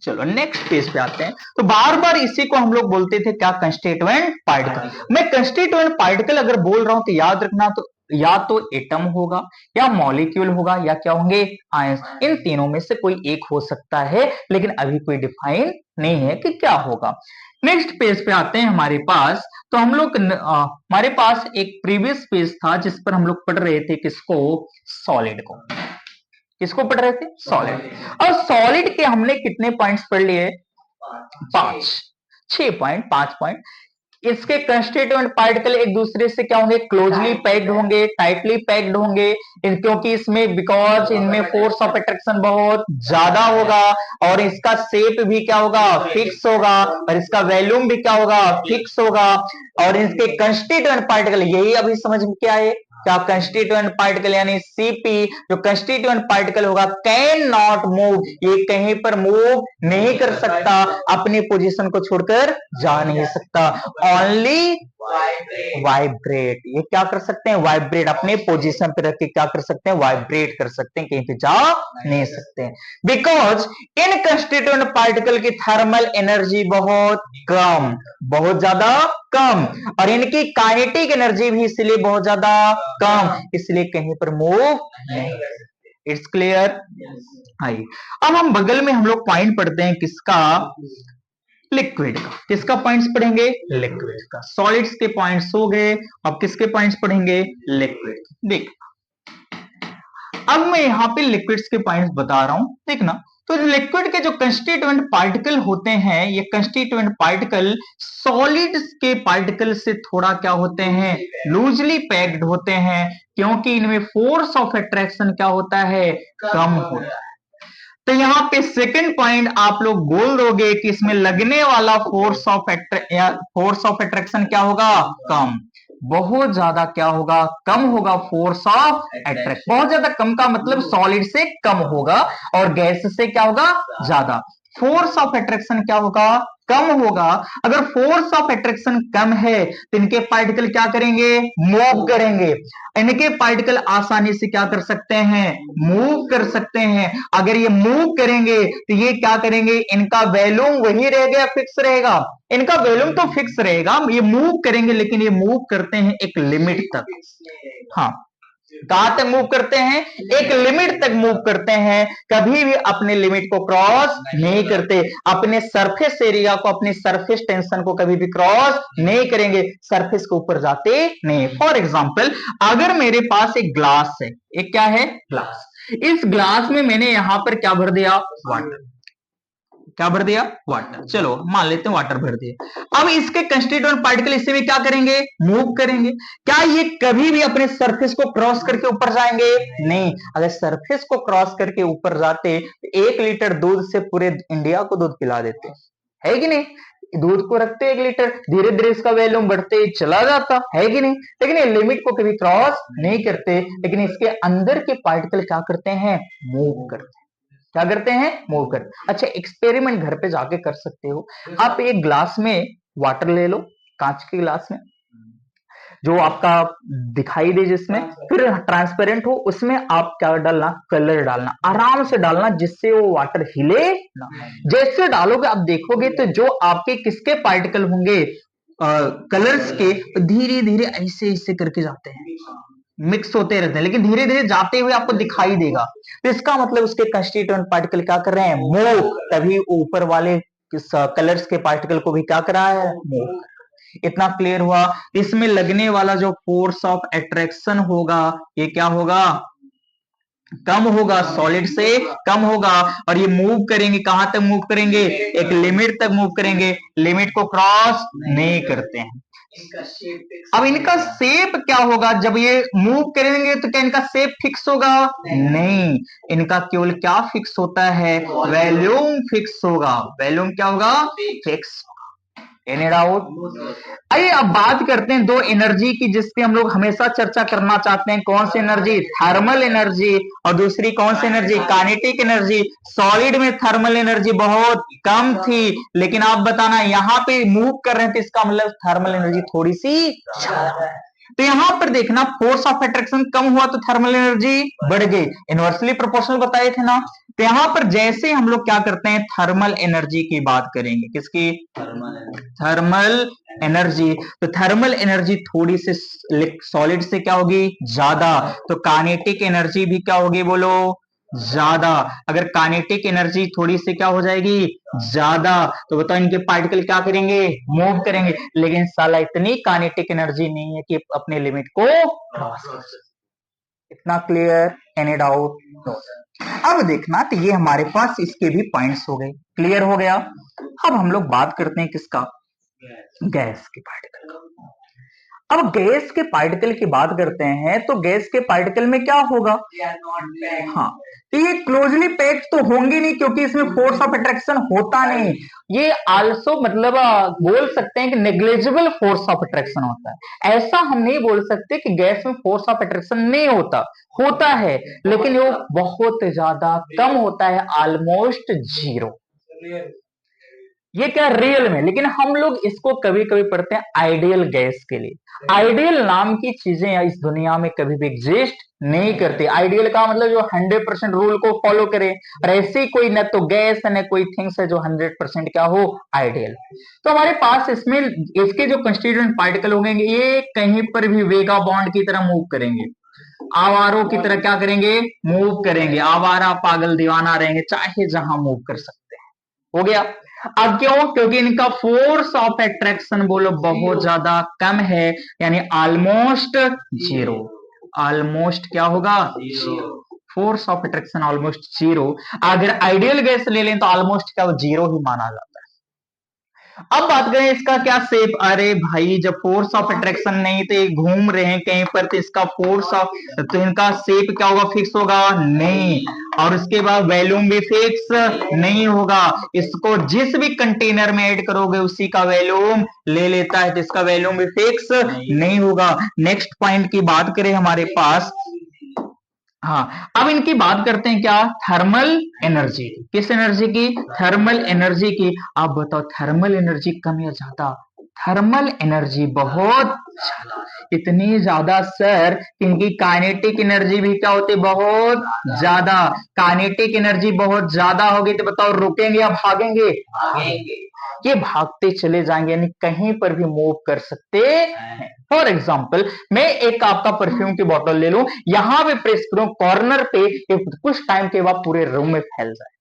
चलो नेक्स्ट पेज पे आते हैं। तो बार बार इसी को हम लोग बोलते थे क्या, कंस्टिट्यूएंट पार्टिकल। मैं कंस्टिट्यूएंट पार्टिकल अगर बोल रहा हूं तो याद रखना, तो या तो एटम होगा या मॉलिक्यूल होगा या क्या होंगे, आयंस। इन तीनों में से कोई एक हो सकता है, लेकिन अभी कोई डिफाइन नहीं है कि क्या होगा। नेक्स्ट पेज पे आते हैं हमारे पास। तो हम लोग हमारे पास एक प्रीवियस पेज था जिस पर हम लोग पढ़ रहे थे किसको, सॉलिड को। किसको पढ़ रहे थे, सॉलिड। और सॉलिड के हमने कितने पॉइंट्स पढ़ लिए, 5, 6 पॉइंट, 5 पॉइंट। इसके कंस्टिट्यूएंट पार्टिकल एक दूसरे से क्या होंगे, क्लोजली पैक्ड होंगे, टाइटली पैक्ड होंगे, क्योंकि इसमें, बिकॉज इनमें फोर्स ऑफ अट्रैक्शन बहुत ज्यादा होगा, और इसका शेप भी क्या होगा, फिक्स होगा, और इसका वॉल्यूम भी क्या होगा, फिक्स होगा। और इसके कंस्टिट्यूएंट पार्टिकल, यही अभी समझ में क्या है, क्या कंस्टिट्यूएंट पार्टिकल यानी सीपी, जो कंस्टिट्यूएंट पार्टिकल होगा, कैन नॉट मूव, ये कहीं पर मूव नहीं कर सकता, अपनी पोजीशन को छोड़कर जा नहीं सकता, ओनली वाइब्रेट। ये क्या कर सकते हैं, वाइब्रेट, अपने पोजीशन पे रख के क्या कर सकते हैं, वाइब्रेट कर सकते हैं, कहीं पे जा नहीं सकते। बिकॉज इन कंस्टिट्यूएंट पार्टिकल की थर्मल एनर्जी बहुत कम, बहुत ज्यादा कम, और इनकी काइनेटिक एनर्जी भी इसलिए बहुत ज्यादा कम, इसलिए कहीं पर मूव नहीं। It's clear. आइए अब हम बगल में हम लोग पॉइंट पढ़ते हैं किसका, लिक्विड का। किसका पॉइंट्स पढ़ेंगे, लिक्विड का। सॉलिड्स के पॉइंट्स हो गए, अब किसके पॉइंट्स पढ़ेंगे, लिक्विड। देख, अब मैं यहां पे लिक्विड्स के पॉइंट्स बता रहा हूं, देखना। तो लिक्विड के जो कंस्टिट्यूएंट पार्टिकल होते हैं, ये कंस्टिट्यूएंट पार्टिकल सॉलिड्स के पार्टिकल से थोड़ा क्या होते हैं, लूजली पैक्ड होते हैं, क्योंकि इनमें फोर्स ऑफ अट्रैक्शन क्या होता है, कम होता है। तो यहाँ पे सेकंड पॉइंट आप लोग बोल दोगे कि इसमें लगने वाला फोर्स ऑफ अट्रैक्शन क्या होगा, कम। बहुत ज्यादा क्या होगा, कम होगा, फोर्स ऑफ अट्रैक्शन। बहुत ज्यादा कम का मतलब सॉलिड से कम होगा, और गैस से क्या होगा, ज्यादा। फोर्स ऑफ अट्रैक्शन क्या होगा, कम होगा। अगर फोर्स ऑफ अट्रैक्शन कम है तो इनके पार्टिकल क्या करेंगे, मूव करेंगे। इनके पार्टिकल आसानी से क्या कर सकते हैं, मूव कर सकते हैं। अगर ये मूव करेंगे तो ये क्या करेंगे, इनका वॉल्यूम वही रहेगा, फिक्स रहेगा। इनका वॉल्यूम तो फिक्स रहेगा, ये मूव करेंगे, लेकिन ये मूव करते हैं एक लिमिट तक। हाँ, कहां तक मूव करते हैं, एक लिमिट तक मूव करते हैं, कभी भी अपने लिमिट को क्रॉस नहीं करते। अपने सरफेस एरिया को, अपने सरफेस टेंशन को कभी भी क्रॉस नहीं करेंगे, सरफेस के ऊपर जाते नहीं। फॉर एग्जाम्पल, अगर मेरे पास एक ग्लास है, एक क्या है, ग्लास। इस ग्लास में मैंने यहां पर क्या भर दिया, वाटर। क्या भर दिया, वाटर। चलो मान लेते हैं वाटर भर दिया। अब इसके कंस्टिट्यूएंट पार्टिकल इससे भी क्या करेंगे, मूव करेंगे। क्या ये कभी भी अपने सरफेस को क्रॉस करके ऊपर जाएंगे, नहीं। अगर सरफेस को क्रॉस करके ऊपर जाते तो 1 लीटर दूध से पूरे इंडिया को दूध पिला देते, है कि नहीं। दूध को रखते 1 लीटर, धीरे धीरे इसका वॉल्यूम बढ़ते चला जाता, है कि नहीं। लेकिन ये लिमिट को कभी क्रॉस नहीं करते, लेकिन इसके अंदर के पार्टिकल क्या करते हैं, मूव करते हैं। क्या करते हैं, मूव कर। अच्छा, एक्सपेरिमेंट घर पे जाके कर सकते हो। आप एक ग्लास में वाटर ले लो, कांच के ग्लास में, जो आपका दिखाई दे जिसमें, फिर ट्रांसपेरेंट हो, उसमें आप क्या डालना, कलर डालना, आराम से डालना जिससे वो वाटर हिले ना। जैसे डालोगे आप देखोगे तो जो आपके किसके पार्टिकल होंगे, कलर्स के, धीरे धीरे ऐसे ऐसे करके जाते हैं, मिक्स होते रहते हैं, लेकिन धीरे धीरे जाते हुए आपको दिखाई देगा। तो इसका मतलब उसके कंस्टिट्यूएंट पार्टिकल क्या कर रहे हैं, मूव, तभी ऊपर वाले कलर्स के पार्टिकल को भी क्या करा है, मूव। इतना क्लियर हुआ। इसमें लगने वाला जो फोर्स ऑफ अट्रैक्शन होगा ये क्या होगा, कम होगा, सॉलिड से कम होगा। और ये मूव करेंगे, कहां तक मूव करेंगे, एक लिमिट तक मूव करेंगे, लिमिट को क्रॉस नहीं करते हैं। अब इनका शेप क्या होगा, जब ये मूव करेंगे तो क्या इनका शेप फिक्स होगा, नहीं, इनका केवल क्या फिक्स होता है, वॉल्यूम फिक्स होगा। वॉल्यूम क्या होगा, फिक्स। Any doubt? आइए अब बात करते हैं दो एनर्जी की जिसकी हम लोग हमेशा चर्चा करना चाहते हैं। कौन सी एनर्जी, थर्मल एनर्जी, और दूसरी कौन सी एनर्जी, काइनेटिक एनर्जी। सॉलिड में थर्मल एनर्जी बहुत कम थी, लेकिन आप बताना यहां पे मूव कर रहे थे, इसका मतलब थर्मल एनर्जी थोड़ी सी ज्यादा है। तो यहां पर देखना, फोर्स ऑफ अट्रैक्शन कम हुआ तो थर्मल एनर्जी बढ़ गई, इनवर्सली प्रोपोर्शनल बताए थे ना। तो यहां पर जैसे हम लोग क्या करते हैं, थर्मल एनर्जी की बात करेंगे, किसकी, थर्मल एनर्जी। तो थर्मल एनर्जी थोड़ी सी सॉलिड से क्या होगी, ज्यादा। तो काइनेटिक एनर्जी भी क्या होगी, बोलो, ज्यादा। अगर काइनेटिक एनर्जी थोड़ी सी क्या हो जाएगी, ज्यादा, तो बताओ इनके पार्टिकल क्या करेंगे, मूव करेंगे। लेकिन साला इतनी काइनेटिक एनर्जी नहीं है कि अपने लिमिट को क्रॉस कर सके। इतना क्लियर, एनी डाउट? नो। अब देखना, तो ये हमारे पास इसके भी पॉइंट्स हो गए, क्लियर हो गया। अब हम लोग बात करते हैं किसका, गैस के पार्टिकल का। अब गैस के पार्टिकल की बात करते हैं तो गैस के पार्टिकल में क्या होगा, हाँ, तो ये क्लोजली पैक्ड तो होंगे नहीं क्योंकि इसमें फोर्स ऑफ अट्रैक्शन होता नहीं। ये आल्सो मतलब बोल सकते हैं कि नेग्लिजिबल फोर्स ऑफ अट्रैक्शन होता है। ऐसा हम नहीं बोल सकते कि गैस में फोर्स ऑफ अट्रैक्शन नहीं होता, होता है, लेकिन वो बहुत ज्यादा कम होता है, ऑलमोस्ट जीरो। ये क्या, रियल में। लेकिन हम लोग इसको कभी कभी पढ़ते हैं आइडियल गैस के लिए। आइडियल नाम की चीजें इस दुनिया में कभी भी एग्जिस्ट नहीं करती। आइडियल का मतलब जो 100% रूल को फॉलो करे, और ऐसी कोई न तो गैस न कोई थिंग्स है जो 100% क्या हो, आइडियल। तो हमारे पास इसमें इसके जो कंस्टिट्यूएंट पार्टिकल होंगे ये कहीं पर भी वेगा बॉन्ड की तरह मूव करेंगे, आवारों की तरह क्या करेंगे, मूव करेंगे। आवारा पागल दीवाना रहेंगे, चाहे जहां मूव कर सकते हैं। हो गया। अब क्यों, क्योंकि इनका फोर्स ऑफ अट्रैक्शन बोलो बहुत ज्यादा कम है, यानी ऑलमोस्ट जीरो। ऑलमोस्ट क्या होगा, force of attraction almost zero. अगर आइडियल गैस ले लें तो ऑलमोस्ट क्या जीरो ही माना जाता है। अब बात करें इसका क्या शेप, अरे भाई जब फोर्स ऑफ अट्रैक्शन नहीं तो घूम रहे हैं कहीं पर, तो इसका फोर्स ऑफ, तो इनका शेप क्या होगा, फिक्स होगा नहीं। और उसके बाद वॉल्यूम भी फिक्स नहीं होगा। इसको जिस भी कंटेनर में ऐड करोगे उसी का वॉल्यूम ले लेता है, तो इसका वॉल्यूम भी फिक्स नहीं होगा। नेक्स्ट पॉइंट की बात करें हमारे पास, हाँ, अब इनकी बात करते हैं क्या, थर्मल एनर्जी। किस एनर्जी की, थर्मल एनर्जी की। आप बताओ थर्मल एनर्जी कम या ज्यादा, थर्मल एनर्जी बहुत ज्यादा। इतनी ज्यादा सर कि इनकी काइनेटिक एनर्जी भी क्या होती है, बहुत ज्यादा। काइनेटिक एनर्जी बहुत ज्यादा होगी तो बताओ रुकेंगे या भागेंगे, ये भागते चले जाएंगे, यानी कहीं पर भी मूव कर सकते हैं। फॉर एग्जाम्पल मैं एक आपका परफ्यूम की बोतल ले लूं, यहां पे प्रेस करूं कॉर्नर पे, कुछ टाइम के बाद पूरे रूम में फैल जाए,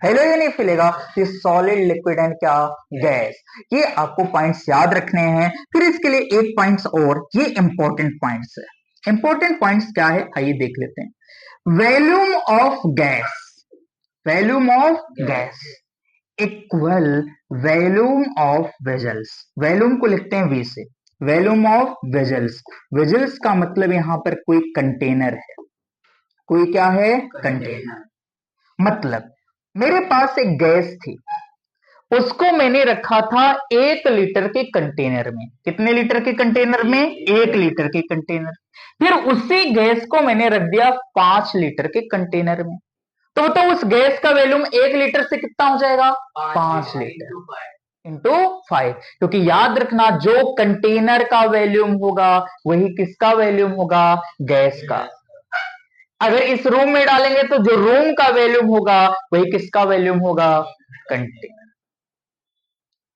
फैलेगा नहीं फैलेगा, ये सॉलिड, लिक्विड एंड क्या, गैस। ये आपको पॉइंट्स याद रखने हैं। फिर इसके लिए एक पॉइंट्स और, ये इंपॉर्टेंट पॉइंट्स है। इंपॉर्टेंट पॉइंट्स क्या है, आइए देख लेते हैं। Volume of gas, volume of gas equal volume of vessels. Volume को लिखते हैं वी से, वॉल्यूम ऑफ वेजल्स। वेजल्स का मतलब यहां पर कोई कंटेनर है, कोई क्या है, कंटेनर। मतलब मेरे पास एक गैस थी, उसको मैंने रखा था 1 लीटर के कंटेनर में। कितने लीटर के कंटेनर में, 1 लीटर के कंटेनर। फिर उसी गैस को मैंने रख दिया 5 लीटर के कंटेनर में। तो बताओ उस गैस का वॉल्यूम 1 लीटर से कितना हो जाएगा, 5 लीटर। इंटू 5, क्योंकि याद रखना जो कंटेनर का वॉल्यूम होगा वही किसका वॉल्यूम होगा, गैस का। अगर इस रूम में डालेंगे तो जो रूम का वॉल्यूम होगा वही किसका वॉल्यूम होगा, कंटेनर।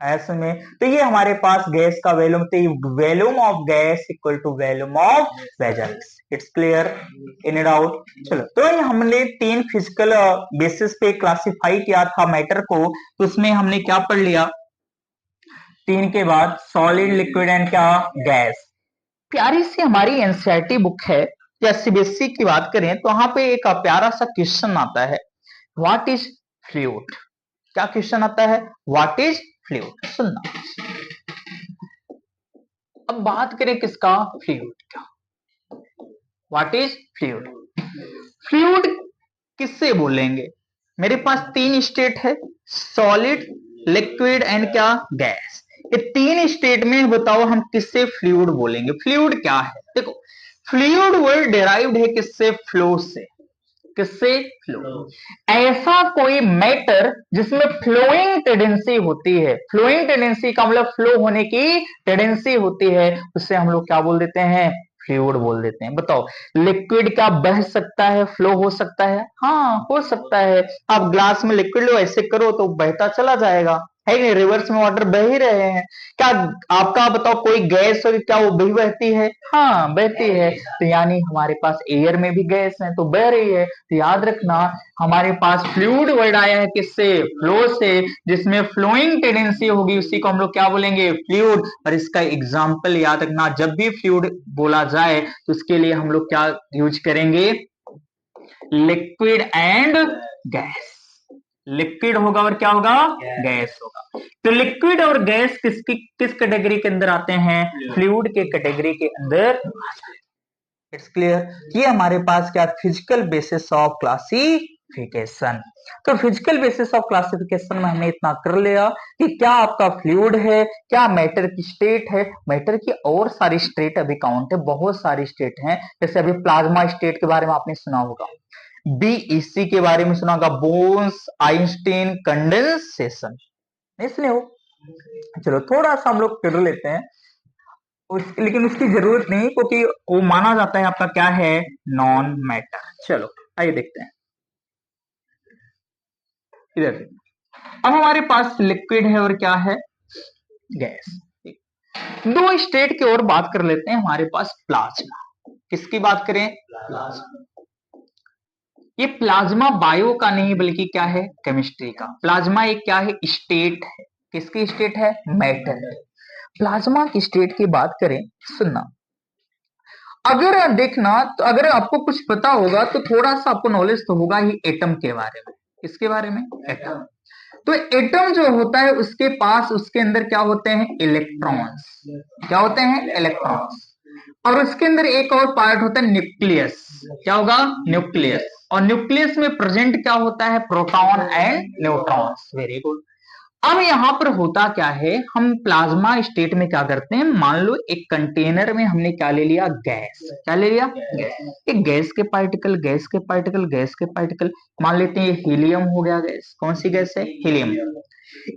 ऐसे में तो ये हमारे पास गैस का वॉल्यूम, तो volume of gas equal to volume of vessels. It's clear, in and out. चलो, तो हमने 3 फिजिकल बेसिस पे क्लासिफाई किया था मैटर को, तो उसमें हमने क्या पढ़ लिया, 3 के बाद सॉलिड, लिक्विड एंड क्या, गैस। प्यारी सी हमारी एनसीईआरटी बुक है या सीबीएसई की बात करें तो वहां पे एक प्यारा सा क्वेश्चन आता है, व्हाट इज फ्लूइड। क्या क्वेश्चन आता है, व्हाट इज फ्लूइड। सुनना, अब बात करें किसका, फ्लूइड का। What is fluid. फ्लूइड किससे बोलेंगे, मेरे पास 3 स्टेट है, सॉलिड, लिक्विड एंड क्या, गैस। ये 3 स्टेट में बताओ हम किससे फ्लूइड बोलेंगे। फ्लूइड क्या है, देखो फ्लूइड वर्ड डिराइव्ड है किससे, फ्लो से। किससे, फ्लो। ऐसा कोई मैटर जिसमें फ्लोइंग टेंडेंसी होती है, फ्लोइंग टेंडेंसी का मतलब फ्लो होने की टेंडेंसी होती है, उससे हम लोग क्या बोल देते हैं, फ्लूइड बोल देते हैं। बताओ लिक्विड क्या बह सकता है, फ्लो हो सकता है, हाँ हो सकता है। आप ग्लास में लिक्विड लो, ऐसे करो तो बहता चला जाएगा, है नहीं, रिवर्स में वाटर बह ही रहे हैं। क्या आपका बताओ कोई गैस और क्या वो भी बहती है, हाँ बहती है। तो यानी हमारे पास एयर में भी गैस है तो बह रही है। तो याद रखना हमारे पास फ्लूइड वर्ड आया है किससे, फ्लो से, जिसमें फ्लोइंग टेंडेंसी होगी उसी को हम लोग क्या बोलेंगे, फ्लूइड। और इसका एग्जांपल याद रखना, जब भी फ्लूइड बोला जाए तो उसके लिए हम लोग क्या यूज करेंगे, लिक्विड एंड गैस। लिक्विड होगा और क्या होगा, गैस होगा। तो लिक्विड और गैस किस कैटेगरी के अंदर आते हैं, फ्लूइड के कैटेगरी के अंदर। इट्स क्लियर, ये हमारे पास क्या, फिजिकल बेसिस ऑफ क्लासिफिकेशन। तो फिजिकल बेसिस ऑफ क्लासिफिकेशन में हमने इतना कर लिया कि क्या आपका फ्लूइड है, क्या मैटर की स्टेट है। मैटर की और सारी स्टेट अभी काउंट है, बहुत सारी स्टेट हैं। जैसे अभी प्लाज्मा स्टेट के बारे में आपने सुना होगा, बीईसी के बारे में सुना होगा, बोन्स आइंस्टीन कंडेंसेशन, नहीं सुने हो। चलो थोड़ा सा हम लोग कर लेते हैं लेकिन उसकी जरूरत नहीं, क्योंकि वो माना जाता है आपका क्या है, नॉन मैटर। चलो आइए देखते हैं इधर से। अब हमारे पास लिक्विड है और क्या है, गैस। 2 स्टेट की और बात कर लेते हैं, हमारे पास प्लाज्मा। किसकी बात करें, प्लाज्मा। ये प्लाज्मा बायो का नहीं बल्कि क्या है, केमिस्ट्री का। प्लाज्मा एक क्या है, स्टेट है। किसकी स्टेट है, मैटर है। प्लाज्मा की स्टेट की बात करें, सुनना, अगर देखना तो अगर आपको कुछ पता होगा तो थोड़ा सा आपको नॉलेज तो होगा ही एटम के बारे में। किसके बारे में, एटम। तो एटम जो होता है उसके पास उसके अंदर क्या होते हैं, इलेक्ट्रॉन्स। क्या होते हैं, इलेक्ट्रॉन्स। और उसके अंदर एक और पार्ट होता है न्यूक्लियस। क्या होगा, न्यूक्लियस। और न्यूक्लियस में प्रेजेंट क्या होता है, proton and neutrons. Very good. अब यहां पर होता क्या है, हम प्लाज्मा स्टेट में क्या करते हैं, मान लो एक कंटेनर में हमने क्या ले लिया, गैस। क्या ले लिया, गैस। एक गैस के पार्टिकल, गैस के पार्टिकल, गैस के पार्टिकल। मान लेते हैं ये हीलियम हो गया गैस। कौन सी गैस है, हीलियम।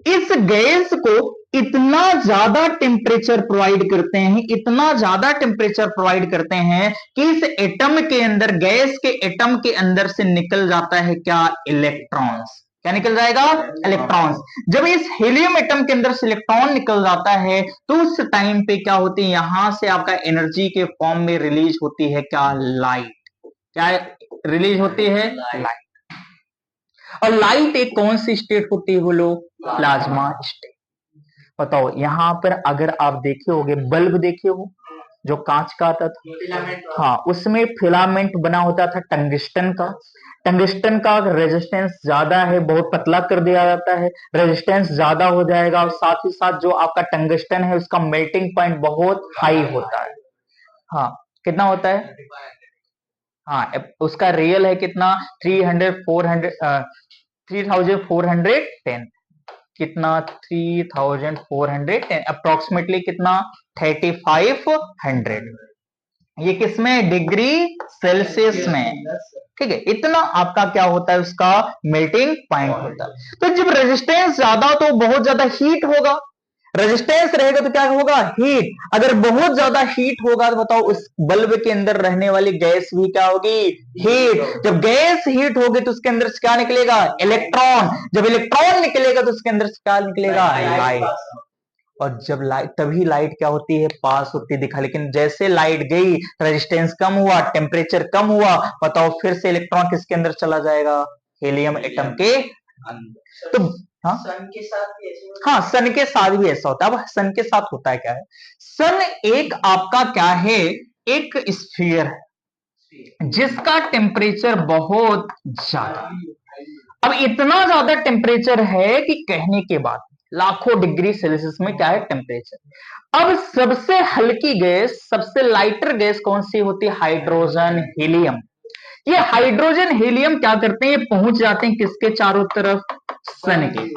इस गैस को इतना ज्यादा टेम्परेचर प्रोवाइड करते हैं, इतना ज्यादा टेम्परेचर प्रोवाइड करते हैं कि इस एटम के अंदर, गैस के एटम के अंदर से निकल जाता है क्या, इलेक्ट्रॉन्स। क्या निकल जाएगा, इलेक्ट्रॉन्स। जब इस हीलियम एटम के अंदर से इलेक्ट्रॉन निकल जाता है तो उस टाइम पे क्या होती है, यहां से आपका एनर्जी के फॉर्म में रिलीज होती है क्या, लाइट। क्या रिलीज होती है, लाइट। और लाइट एक कौन सी स्टेट होती है, बोलो, प्लाज्मा स्टेट। बताओ यहां पर अगर आप देखे होगे, बल्ब देखे हो जो कांच का आता था, हाँ उसमें फिलामेंट बना होता था टंगस्टन का। टंगस्टन का रेजिस्टेंस ज्यादा है, बहुत पतला कर दिया जाता है, रेजिस्टेंस ज्यादा हो जाएगा। और साथ ही साथ जो आपका टंगस्टन है उसका मेल्टिंग पॉइंट बहुत हाई होता है। हाँ कितना होता है, हाँ उसका रियल है कितना, 3410, कितना, 3410 अप्रोक्सीमेटली कितना, 3500। ये किसमें, डिग्री सेल्सियस में, ठीक है। इतना आपका क्या होता है, उसका मेल्टिंग पॉइंट होता है। तो जब रेजिस्टेंस ज्यादा हो तो बहुत ज्यादा हीट होगा, रेजिस्टेंस रहेगा तो क्या होगा, हीट। अगर बहुत ज्यादा हीट होगा तो बताओ उस बल्ब के अंदर रहने वाली गैस भी क्या होगी, हीट। जब गैस हीट होगी तो उसके अंदर से क्या निकलेगा, इलेक्ट्रॉन। जब इलेक्ट्रॉन निकलेगा तो उसके अंदर से क्या निकलेगा, लाइट। और जब लाइट, तभी लाइट क्या होती है, पास होती दिखा। लेकिन जैसे लाइट गई, रेजिस्टेंस कम हुआ, टेम्परेचर कम हुआ, बताओ फिर से इलेक्ट्रॉन किसके अंदर चला जाएगा, हीलियम एटम के अंदर। तो हाँ, सन के साथ भी ऐसे होता है। हाँ, सन के साथ भी ऐसा होता है। अब सन के साथ होता है क्या है, सन एक आपका क्या है, एक स्फीयर है जिसका टेम्परेचर बहुत ज्यादा, अब इतना ज्यादा टेम्परेचर है कि कहने के बाद लाखों डिग्री सेल्सियस में क्या है टेम्परेचर। अब सबसे हल्की गैस, सबसे लाइटर गैस कौन सी होती है, हाइड्रोजन हीलियम। ये हाइड्रोजन हीलियम क्या करते हैं, ये पहुंच जाते हैं किसके चारों तरफ, सन के,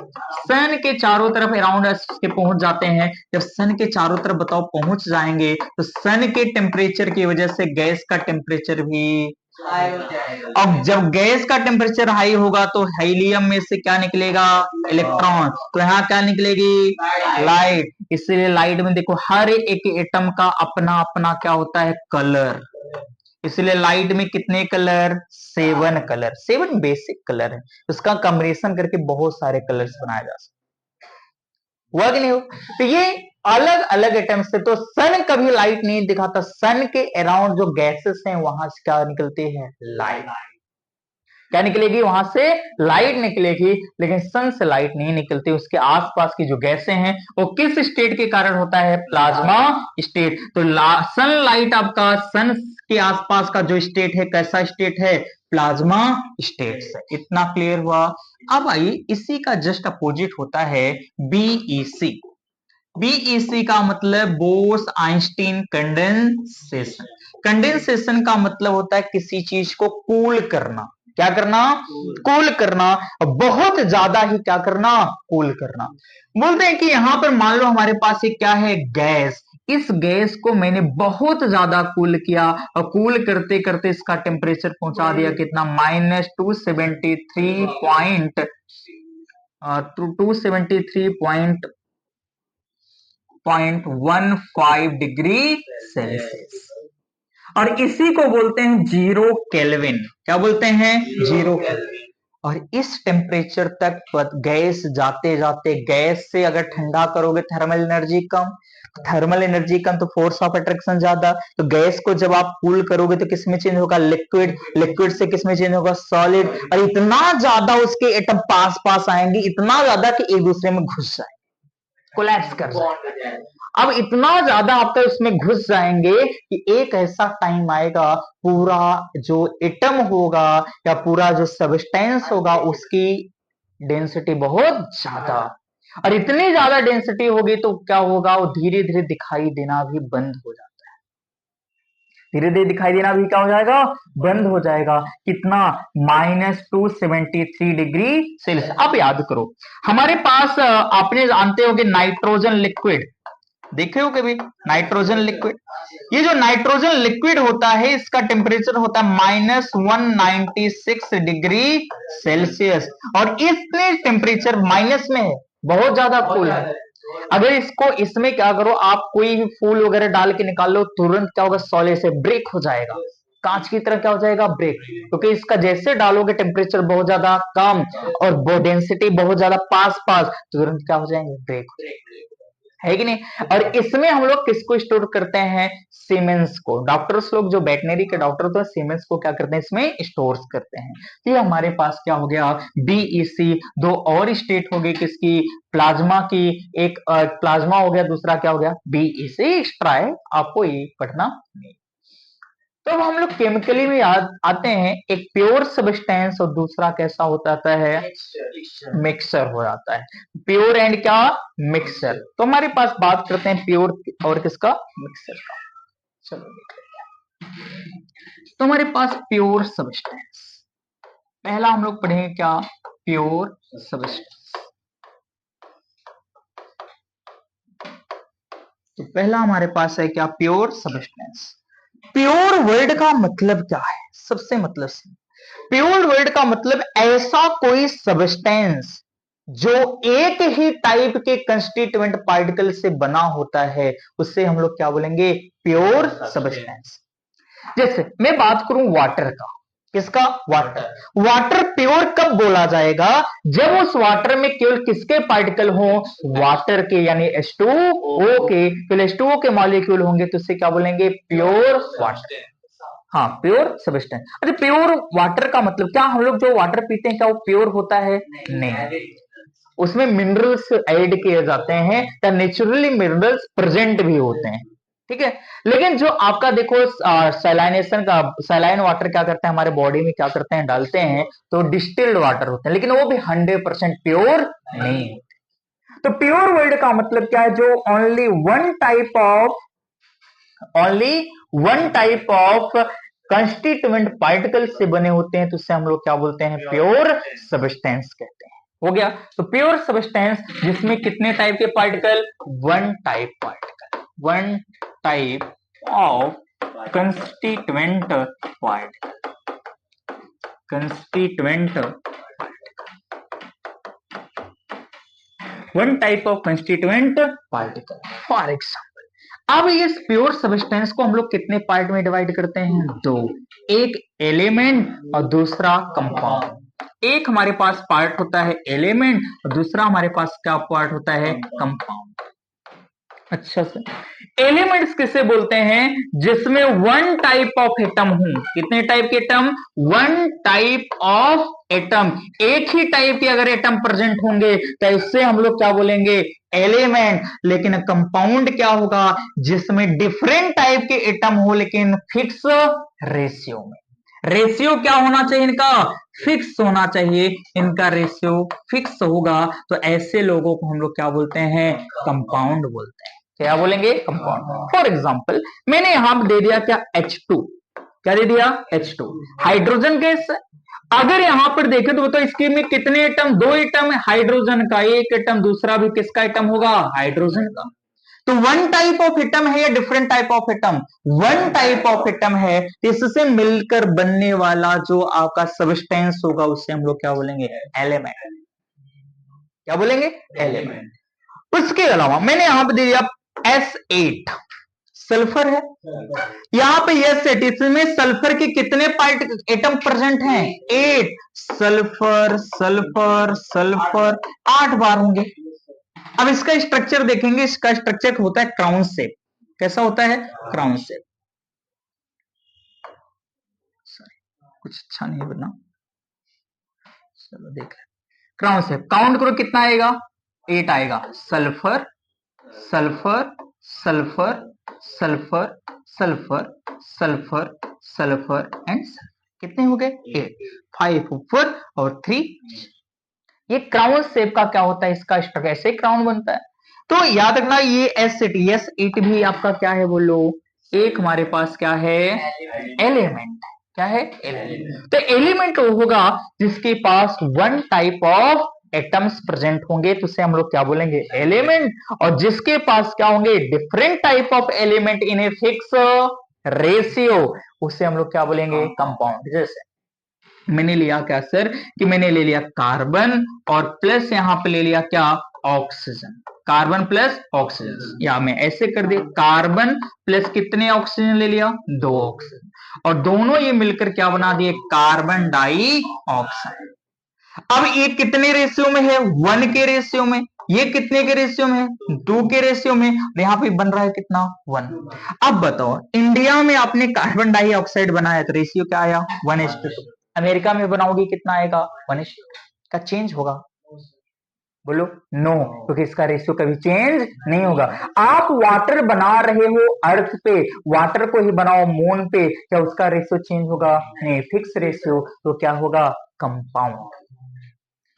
सन के चारों तरफ अराउंड के पहुंच जाते हैं। जब सन के चारों तरफ बताओ पहुंच जाएंगे तो सन के टेम्परेचर की वजह से गैस का टेम्परेचर भी हाई हो जाएगा। अब जब गैस का टेम्परेचर हाई होगा तो हीलियम में से क्या निकलेगा, इलेक्ट्रॉन। तो यहाँ क्या निकलेगी, लाइट। इसलिए लाइट में देखो हर एक एटम का अपना अपना क्या होता है, कलर। इसलिए लाइट में कितने कलर, 7 कलर, 7 बेसिक कलर है। उसका कॉम्बिनेशन करके बहुत सारे कलर्स बनाए जा सकते, हुआ कि नहीं हो। तो ये अलग अलग एटम से, तो सन कभी लाइट नहीं दिखाता, सन के अराउंड जो गैसेस हैं वहां से क्या निकलती है, लाइट। क्या निकलेगी, वहां से लाइट निकलेगी, लेकिन सन से लाइट नहीं निकलती। उसके आसपास की जो गैसें हैं वो किस स्टेट के कारण होता है, प्लाज्मा स्टेट। तो सन लाइट आपका सन के आसपास का जो स्टेट है कैसा स्टेट है, प्लाज्मा स्टेट से। इतना क्लियर हुआ। अब आइए इसी का जस्ट अपोजिट होता है बीईसी। बीईसी का मतलब बोस आइंस्टीन कंडेंसेशन। कंडेंसेशन का मतलब होता है किसी चीज को कूल करना। क्या करना, कूल करना। बहुत ज्यादा ही क्या करना, कूल करना। बोलते हैं कि यहां पर मान लो हमारे पास ये क्या है, गैस। इस गैस को मैंने बहुत ज्यादा कूल किया और कूल करते करते इसका टेम्परेचर पहुंचा दिया कितना, -273.15 डिग्री सेल्सियस। और इसी को बोलते हैं 0 केल्विन। क्या बोलते हैं, 0 केल्विन। और इस टेम्परेचर तक गैस जाते जाते, गैस से अगर ठंडा करोगे थर्मल एनर्जी कम, थर्मल एनर्जी कम तो फोर्स ऑफ अट्रैक्शन ज्यादा। तो गैस को जब आप कूल करोगे तो किसमें चेंज होगा, लिक्विड। लिक्विड से किसमें चेंज होगा, सॉलिड। और इतना ज्यादा उसके एटम पास पास आएंगे, इतना ज्यादा कि एक दूसरे में घुस जाए, कोलैप्स कर जाए। अब इतना ज्यादा आपका उसमें घुस जाएंगे कि एक ऐसा टाइम आएगा पूरा जो एटम होगा या पूरा जो सब्सटेंस होगा उसकी डेंसिटी बहुत ज्यादा, और इतनी ज्यादा डेंसिटी होगी तो क्या होगा, वो धीरे धीरे दिखाई देना भी बंद हो जाता है। धीरे धीरे दिखाई देना भी क्या हो जाएगा, बंद हो जाएगा। कितना, -273 डिग्री सेल्सियस। अब याद करो हमारे पास आपने जानते हो कि नाइट्रोजन लिक्विड देखे हो कभी, नाइट्रोजन लिक्विड। ये जो नाइट्रोजन लिक्विड होता है इसका टेम्परेचर होता है -196 डिग्री सेल्सियस। और इतने टेम्परेचर माइनस में है, बहुत ज्यादा कूल है। अगर इसको इसमें क्या करो आप, कोई भी फूल वगैरह डाल के निकाल लो, तुरंत क्या होगा, सॉले से ब्रेक हो जाएगा, कांच की तरह क्या हो जाएगा, ब्रेक। क्योंकि इसका जैसे डालोगे टेम्परेचर बहुत ज्यादा कम और डेंसिटी बहुत ज्यादा पास पास, तुरंत क्या हो जाएंगे, ब्रेक हो जाएंगे, है कि नहीं। और इसमें हम लोग किसको स्टोर करते हैं, सीमेंस को। डॉक्टर्स लोग जो वेटनरी के डॉक्टर तो सीमेंस को क्या करते हैं, इसमें स्टोर करते हैं। तो ये हमारे पास क्या हो गया, बीईसी। दो और स्टेट हो गई किसकी, प्लाज्मा की। एक प्लाज्मा हो गया, दूसरा क्या हो गया, बीईसी। एक्स्ट्रा है, आपको ये पढ़ना नहीं। तो अब हम लोग केमिकली में याद आते हैं, एक प्योर सब्सटेंस और दूसरा कैसा होता है, मिक्सर हो जाता है। प्योर एंड क्या, मिक्सर। तो हमारे पास बात करते हैं प्योर और किसका, मिक्सर का। चलो देख लेते हैं। तो हमारे पास प्योर सब्सटेंस, पहला हम लोग पढ़ेंगे क्या, प्योर सब्सटेंस। तो पहला हमारे पास है क्या, प्योर सब्सटेंस। प्योर वर्ड का मतलब क्या है? सबसे मतलब से प्योर वर्ड का मतलब ऐसा कोई सब्सटेंस जो एक ही टाइप के कंस्टिट्यूएंट पार्टिकल से बना होता है, उससे हम लोग क्या बोलेंगे? Pure substance. जैसे मैं बात करूं वाटर का, किसका? वाटर। वाटर प्योर कब बोला जाएगा? जब उस वाटर में केवल किसके पार्टिकल हो? वाटर के, यानी H2O के। केवल H2O के मॉलिक्यूल होंगे तो उससे क्या बोलेंगे? Pure water. हाँ, प्योर सब्सटेंस। अच्छा, प्योर वाटर का मतलब क्या? हम लोग जो वाटर पीते हैं क्या वो प्योर होता है? नहीं, उसमें मिनरल्स ऐड किए जाते हैं या नेचुरली मिनरल्स प्रेजेंट भी होते हैं, ठीक है। लेकिन जो आपका देखो सैलाइनेशन का, सैलाइन वाटर क्या करते हैं हमारे बॉडी में, क्या करते हैं? डालते हैं, तो डिस्टिल्ड वाटर होते हैं, लेकिन वो भी 100% प्योर नहीं। तो प्योर वर्ड का मतलब क्या है? जो only one type of constituent particle से बने होते हैं, तो उससे हम लोग क्या बोलते हैं? प्योर सब्सटेंस कहते हैं। हो गया। तो प्योर सब्सटेंस जिसमें कितने टाइप के particle? One type particle, one type of constituent particle, constituent, one type of constituent particle. For example, अब इस प्योर सब्सटेंस को हम लोग कितने पार्ट में डिवाइड करते हैं? दो। एक एलिमेंट और दूसरा कंपाउंड। एक हमारे पास पार्ट होता है एलिमेंट और दूसरा हमारे पास क्या पार्ट होता है? कंपाउंड। अच्छा सर, एलिमेंट्स किसे बोलते हैं? जिसमें वन टाइप ऑफ एटम हो। कितने टाइप के atom? One type of atom. एक ही टाइप के अगर एटम प्रेजेंट होंगे तो इससे हम लोग क्या बोलेंगे? एलिमेंट। लेकिन कंपाउंड क्या होगा? जिसमें डिफरेंट टाइप के एटम हो लेकिन फिक्स रेशियो में। रेशियो क्या होना चाहिए इनका? फिक्स होना चाहिए। इनका रेशियो फिक्स होगा तो ऐसे लोगों को हम लोग क्या बोलते हैं? कंपाउंड बोलते हैं। क्या बोलेंगे? कंपाउंड। फॉर एग्जाम्पल, मैंने यहां दे दिया क्या? H2। क्या दे दिया? H2, hydrogen gas. अगर यहां पर देखें तो बताओ इसके में कितने एटम? दो एटम है हाइड्रोजन का, एक एटम दूसरा भी किसका एटम होगा? हाइड्रोजन का। तो वन टाइप ऑफ एटम है या different type of atom? One type of atom है। इससे मिलकर बनने वाला जो आपका सब्सटेंस होगा उससे हम लोग क्या बोलेंगे? एलिमेंट। क्या बोलेंगे? एलिमेंट। उसके अलावा मैंने यहां पर दे दिया S8, सल्फर है। यहां पे S8, इसमें सल्फर के कितने पार्ट एटम प्रेजेंट हैं? 8। सल्फर सल्फर सल्फर 8 बार होंगे। अब इसका स्ट्रक्चर देखेंगे, इसका स्ट्रक्चर होता है क्राउन शेप। कैसा होता है? Crown shape. कुछ अच्छा नहीं बना, चलो देख ले। क्राउन शेप काउंट करो कितना आएगा? 8 आएगा। Sulphur sulphur sulphur sulphur sulphur sulphur sulphur and sulphur. कितने हो गए? 8। 5 ऊपर और 3। ये क्राउन शेप का क्या होता है? इसका स्ट्रक्चर ऐसे क्राउन बनता है। तो याद रखना ये S8 भी आपका क्या है? बोलो। एक हमारे पास क्या है? एलिमेंट। क्या है? एलिमेंट। तो एलिमेंट होगा जिसके पास one type of atoms present होंगे तो उसे हम लोग क्या बोलेंगे? एलिमेंट। और जिसके पास क्या होंगे? Different type of element in a fix ratio, उसे हम लोग क्या बोलेंगे? कंपाउंड। जैसे मैंने लिया क्या सर कि मैंने ले लिया कार्बन और प्लस यहां पे ले लिया क्या? ऑक्सीजन। कार्बन प्लस ऑक्सीजन, या मैं ऐसे कर दिया कार्बन प्लस कितने ऑक्सीजन ले लिया? 2 ऑक्सीजन। और दोनों ये मिलकर क्या बना दिए? Carbon dioxide. अब ये कितने रेशियो में है? 1 के रेशियो में। ये कितने के रेशियो में है? 2 के रेशियो में। यहाँ पे बन रहा है कितना? 1। अब बताओ, इंडिया में आपने कार्बन डाइऑक्साइड बनाया तो रेशियो क्या आया? 1:2। अमेरिका में बनाओगे कितना आएगा? 1:2 का चेंज होगा? बोलो नो, क्योंकि इसका रेशियो कभी चेंज नहीं होगा। आप वाटर बना रहे हो अर्थ पे, वाटर को ही बनाओ मून पे, क्या उसका रेशियो चेंज होगा? नहीं, फिक्स रेशियो। तो क्या होगा? कंपाउंड।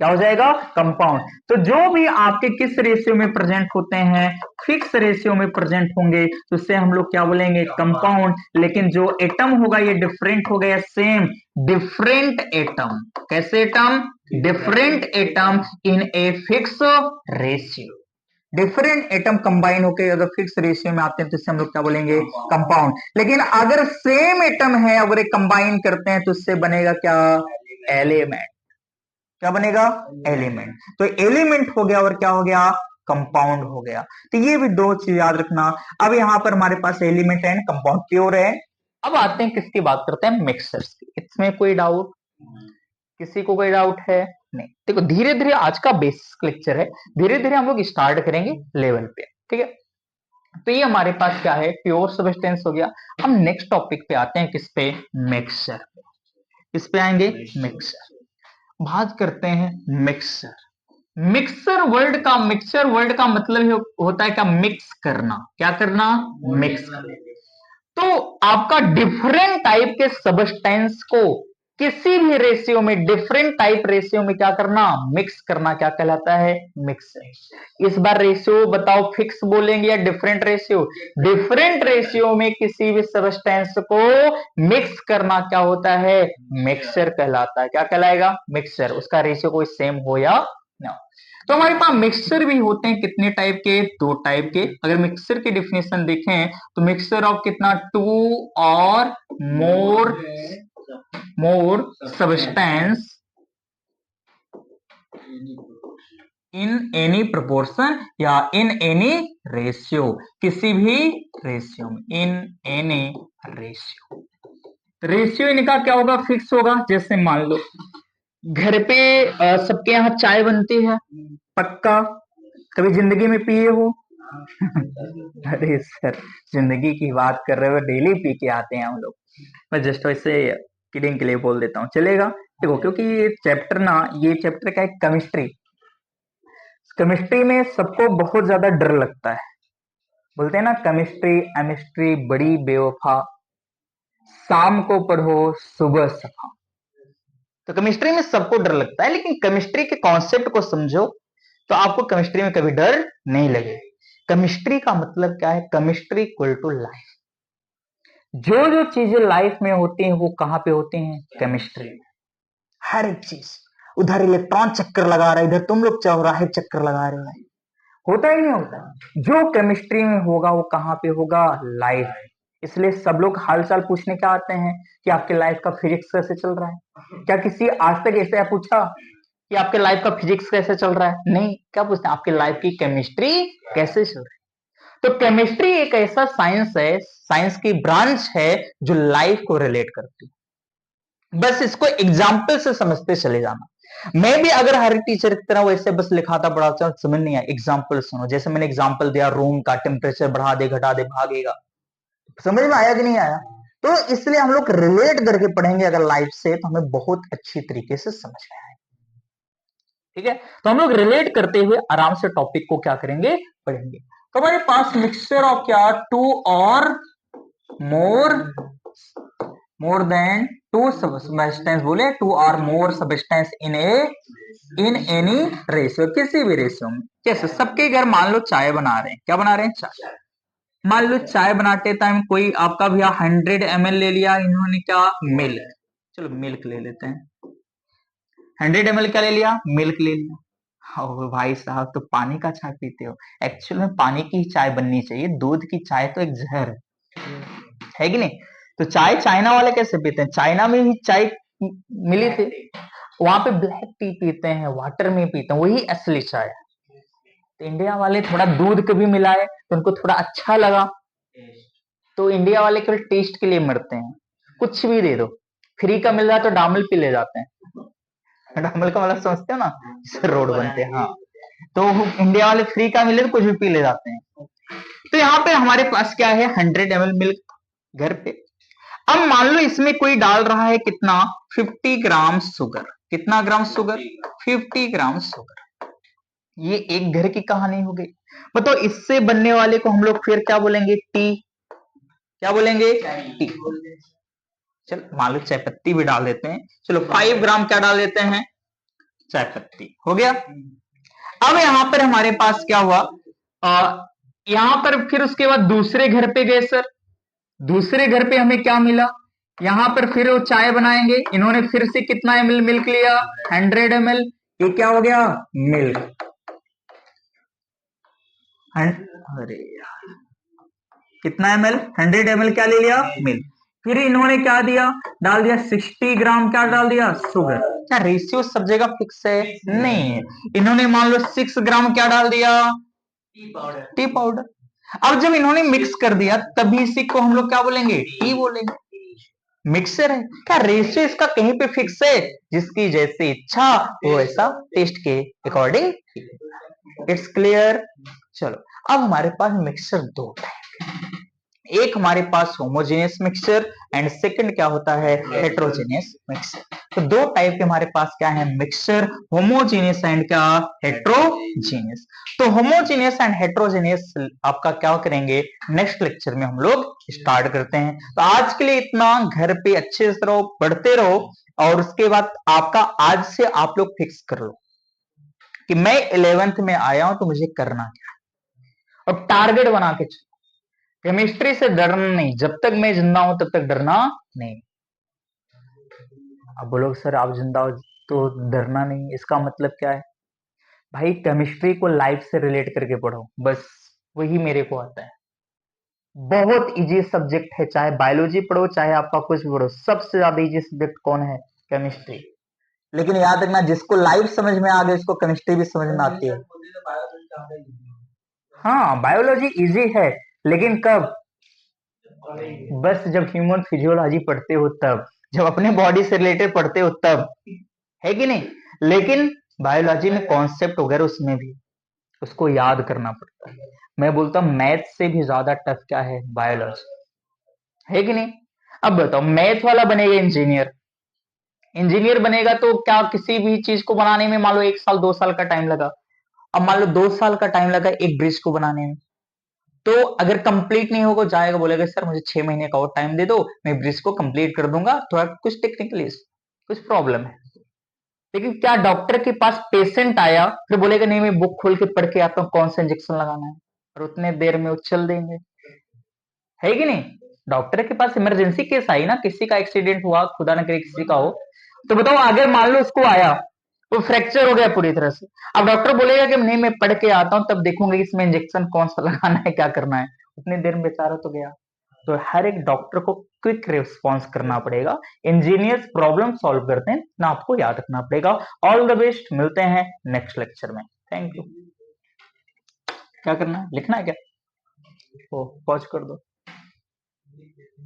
क्या हो जाएगा? कंपाउंड। तो जो भी आपके किस रेशियो में प्रेजेंट होते हैं? फिक्स रेशियो में प्रेजेंट होंगे तो उससे हम लोग क्या बोलेंगे? कंपाउंड। लेकिन जो एटम होगा ये डिफरेंट हो गया, सेम डिफरेंट एटम। कैसे atom? Different atom in a fix ratio. Different atom combine होकर अगर फिक्स रेशियो में आते हैं तो इससे हम लोग क्या बोलेंगे, कंपाउंड। लेकिन अगर सेम एटम है, अगर एक कंबाइन करते हैं तो इससे बनेगा क्या, एलिमेंट। क्या बनेगा, एलिमेंट। तो एलिमेंट हो गया और क्या हो गया, कंपाउंड हो गया। तो ये भी दो चीज याद रखना। अब यहां पर हमारे पास एलिमेंट एंड कंपाउंड प्योर है। अब आते हैं किसकी बात करते हैं, मिक्सर्स की। इसमें कोई डाउट, किसी को कोई डाउट है? नहीं। देखो धीरे धीरे आज का बेसिक लेक्चर है, धीरे धीरे हम लोग स्टार्ट करेंगे लेवल पे, ठीक है। तो ये हमारे पास क्या है, प्योर सब्सटेंस हो गया। हम नेक्स्ट टॉपिक पे आते हैं, किस पे, मिक्सचर। किस पे आएंगे, मिक्सचर। बात करते हैं मिक्सचर। मिक्सचर वर्ड का मतलब होता है क्या, मिक्स करना। क्या करना, मिक्स करना। तो आपका डिफरेंट टाइप के सब्सटेंस को किसी भी रेशियो में, डिफरेंट टाइप रेशियो में क्या करना, मिक्स करना, क्या कहलाता है, मिक्सर। इस बार रेशियो बताओ, फिक्स बोलेंगे या डिफरेंट रेशियो? डिफरेंट रेशियो में किसी भी सब्सटेंस को मिक्स करना क्या होता है, मिक्सर कहलाता है। क्या कहलाएगा, मिक्सर। उसका रेशियो कोई सेम हो या ना। तो हमारे पास मिक्सचर भी होते हैं कितने टाइप के, दो टाइप के। अगर मिक्सचर की डिफिनेशन देखें तो मिक्सचर ऑफ कितना, टू और more substance in any proportion या इन एनी रेशियो, किसी भी रेशियो में, इन एनी रेशियो। रेशियो इनका क्या होगा, फिक्स होगा। जैसे मान लो घर पे सबके यहाँ चाय बनती है, पक्का कभी जिंदगी में पिए हो? अरे सर, जिंदगी की बात कर रहे हो, डेली पी के आते हैं हम लोग। मैं जस्ट वैसे किडिंग के लिए बोल देता हूँ, चलेगा। देखो क्योंकि ये चैप्टर ना, ये चैप्टर क्या है, केमिस्ट्री। केमिस्ट्री में सबको बहुत ज्यादा डर लगता है। बोलते हैं ना, केमिस्ट्री बड़ी बेवफा, शाम को पढ़ो सुबह सफा। तो केमिस्ट्री में सबको डर लगता है, लेकिन केमिस्ट्री के कॉन्सेप्ट को समझो तो आपको केमिस्ट्री में कभी डर नहीं लगे। केमिस्ट्री का मतलब क्या है, केमिस्ट्री इक्वल टू लाइफ। जो जो चीजें लाइफ में होती हैं वो कहां पे होती हैं, केमिस्ट्री में। हर एक चीज, उधर इलेक्ट्रॉन चक्कर लगा रहा है, इधर तुम लोग चौराहे चक्कर लगा रहे हो, होता ही नहीं होता। जो केमिस्ट्री में होगा वो कहां पे होगा, लाइफ। इसलिए सब लोग हाल चाल पूछने क्या आते हैं कि आपके लाइफ का फिजिक्स कैसे चल रहा है। क्या किसी आज तक ऐसे पूछा कि आपके लाइफ का फिजिक्स कैसे चल रहा है? नहीं। क्या पूछते हैं, आपकी लाइफ की केमिस्ट्री कैसे चल रही है। तो केमिस्ट्री एक ऐसा साइंस है, साइंस की ब्रांच है जो लाइफ को रिलेट करती है। बस इसको एग्जाम्पल से समझते चले जाना। मैं भी अगर हर टीचर की तरह वैसे बस लिखाता पढ़ाता समझ नहीं आया, एग्जाम्पल सुनो। जैसे मैंने एग्जाम्पल दिया, रूम का टेम्परेचर बढ़ा दे घटा दे भागेगा, समझ में आया कि नहीं आया? तो इसलिए हम लोग रिलेट करके पढ़ेंगे अगर लाइफ से, तो हमें बहुत अच्छी तरीके से समझ में आएगा। ठीक है, तो हम लोग रिलेट करते हुए आराम से टॉपिक को क्या करेंगे, पढ़ेंगे। तो हमारे पास मिक्सचर ऑफ क्या, टू और मोर देन टू सब्सटेंस, बोले टू और more substance in any ratio, किसी भी रेशियो में। जैसे सबके घर मान लो चाय बना रहे हैं, क्या बना रहे हैं, चाय। मान लो चाय बनाते टाइम कोई आपका भैया 100 ml ले लिया, इन्होंने क्या, मिल्क। चलो मिल्क ले लेते हैं। 100 ml क्या ले लिया, मिल्क ले लिया। ओ भाई साहब, तो पानी का चाय पीते हो। एक्चुअल में पानी की ही चाय बननी चाहिए, दूध की चाय तो एक जहर है कि नहीं। तो चाय चाइना वाले कैसे पीते हैं, चाइना में ही चाय मिली थी, वहां पे ब्लैक टी पीते हैं, वाटर में पीते हैं, वही असली चाय। तो इंडिया वाले थोड़ा दूध कभी मिलाए तो उनको थोड़ा अच्छा लगा, तो इंडिया वाले केवल टेस्ट के लिए मरते हैं। कुछ भी दे दो, फ्री का मिल रहा है तो डामल पी ले जाते हैं। डामल का मतलब समझते हो ना, जिससे रोड बनते हैं। हाँ, तो इंडिया वाले फ्री का मिले तो कुछ भी पी ले जाते हैं। तो यहाँ पे हमारे पास क्या है, 100 ml मिल्क घर पे। अब मान लो इसमें कोई डाल रहा है कितना, 50 ग्राम शुगर। कितना ग्राम शुगर, 50 ग्राम शुगर। ये एक घर की कहानी हो गई। मतलब इससे बनने वाले को हम लोग फिर क्या बोलेंगे, टी। क्या बोलेंगे, टी। चलो मान लो चाय पत्ती भी डाल देते हैं, चलो 5 ग्राम क्या डाल देते हैं, चाय पत्ती, हो गया। अब यहां पर हमारे पास क्या हुआ, यहां पर फिर उसके बाद दूसरे घर पे गए सर, दूसरे घर पे हमें क्या मिला, यहां पर फिर वो चाय बनाएंगे, इन्होंने फिर से कितना ml मिल्क लिया, 100 ml। ये क्या हो गया, मिल्क। अरे यार, कितना ml? 100 ml क्या ले लिया? मिल। फिर इन्होंने क्या दिया? डाल दिया 60 ग्राम, क्या डाल दिया? शुगर। क्या रेशियो सब जगह फिक्स है? नहीं है। इन्होंने मान लो 6 ग्राम क्या डाल दिया? T powder. अब जब इन्होंने मिक्स कर दिया तभी इसी को हम लोग क्या बोलेंगे? टी बोलेंगे। मिक्सर है क्या? रेशियो इसका कहीं पे फिक्स है? जिसकी जैसी इच्छा वो ऐसा टेस्ट के अकॉर्डिंग। It's clear. चलो, अब हमारे पास मिक्सचर दो टाइप। एक हमारे पास होमोजेनियस मिक्सचर एंड सेकंड क्या होता है? Heterogeneous mixture. तो दो टाइप के हमारे पास क्या है? मिक्सचर, होमोजेनियस एंड क्या? हेट्रोजेनियस। तो होमोजेनियस एंड हेट्रोजेनियस आपका क्या करेंगे? नेक्स्ट लेक्चर में हम लोग स्टार्ट करते हैं। तो आज के लिए इतना। घर पे अच्छे से रहो, पढ़ते रहो, और उसके बाद आपका आज से आप लोग फिक्स कर लो कि मैं 11th में आया हूं तो मुझे करना क्या है, और टारगेट बना के चलो। केमिस्ट्री से डरना नहीं, जब तक मैं जिंदा हूं तब तक डरना नहीं। अब बोलोगे सर आप जिंदा हो तो डरना नहीं, इसका मतलब क्या है? भाई केमिस्ट्री को लाइफ से रिलेट करके पढ़ो, बस वही मेरे को आता है। बहुत इजी सब्जेक्ट है, चाहे बायोलॉजी पढ़ो चाहे आपका कुछ भी पढ़ो, सबसे ज्यादा इजी सब्जेक्ट कौन है? केमिस्ट्री। लेकिन याद रखना, जिसको लाइफ समझ में आ गया उसको केमिस्ट्री भी समझ में आती है। हाँ, बायोलॉजी इजी है, लेकिन कब? बस जब ह्यूमन फिजियोलॉजी पढ़ते हो तब, जब अपने बॉडी से रिलेटेड पढ़ते हो तब, है कि नहीं? लेकिन बायोलॉजी में कॉन्सेप्ट वगैरह उसमें भी उसको याद करना पड़ता है। मैं बोलता हूँ मैथ से भी ज्यादा टफ क्या है? बायोलॉजी, है कि नहीं? अब बताओ, मैथ वाला बनेगा इंजीनियर, इंजीनियर बनेगा तो क्या किसी भी चीज को बनाने में मान लो 1 साल 2 साल का टाइम लगा। अब मान लो 2 साल का टाइम लगा एक ब्रिज को बनाने में, तो अगर कंप्लीट नहीं होगा जाएगा, बोलेगा सर मुझे 6 महीने का और टाइम दे दो, मैं ब्रिज को कंप्लीट कर दूंगा, थोड़ा कुछ टेक्निकली कुछ प्रॉब्लम है। लेकिन क्या डॉक्टर के पास पेशेंट आया फिर बोलेगा नहीं मैं बुक खोल के पढ़ के आता हूँ कौन सा इंजेक्शन लगाना है, और उतने देर में उछल देंगे, है कि नहीं? डॉक्टर के पास इमरजेंसी केस आई ना, किसी का एक्सीडेंट हुआ, खुदा न करे किसी का हो, तो बताओ अगर मान लो उसको आया तो फ्रैक्चर हो गया पूरी तरह से, अब डॉक्टर बोलेगा कि नहीं मैं पढ़ के आता हूं तब देखूंगा कि इसमें इंजेक्शन कौन सा लगाना है, क्या करना है, उतनी देर में बेचारा तो गया। तो हर एक डॉक्टर को क्विक रिस्पॉन्स करना पड़ेगा। इंजीनियर्स प्रॉब्लम सॉल्व करते हैं ना, आपको याद रखना पड़ेगा। ऑल द बेस्ट, मिलते हैं नेक्स्ट लेक्चर में। Thank you. क्या करना है? लिखना है क्या? ओ पॉज कर दो।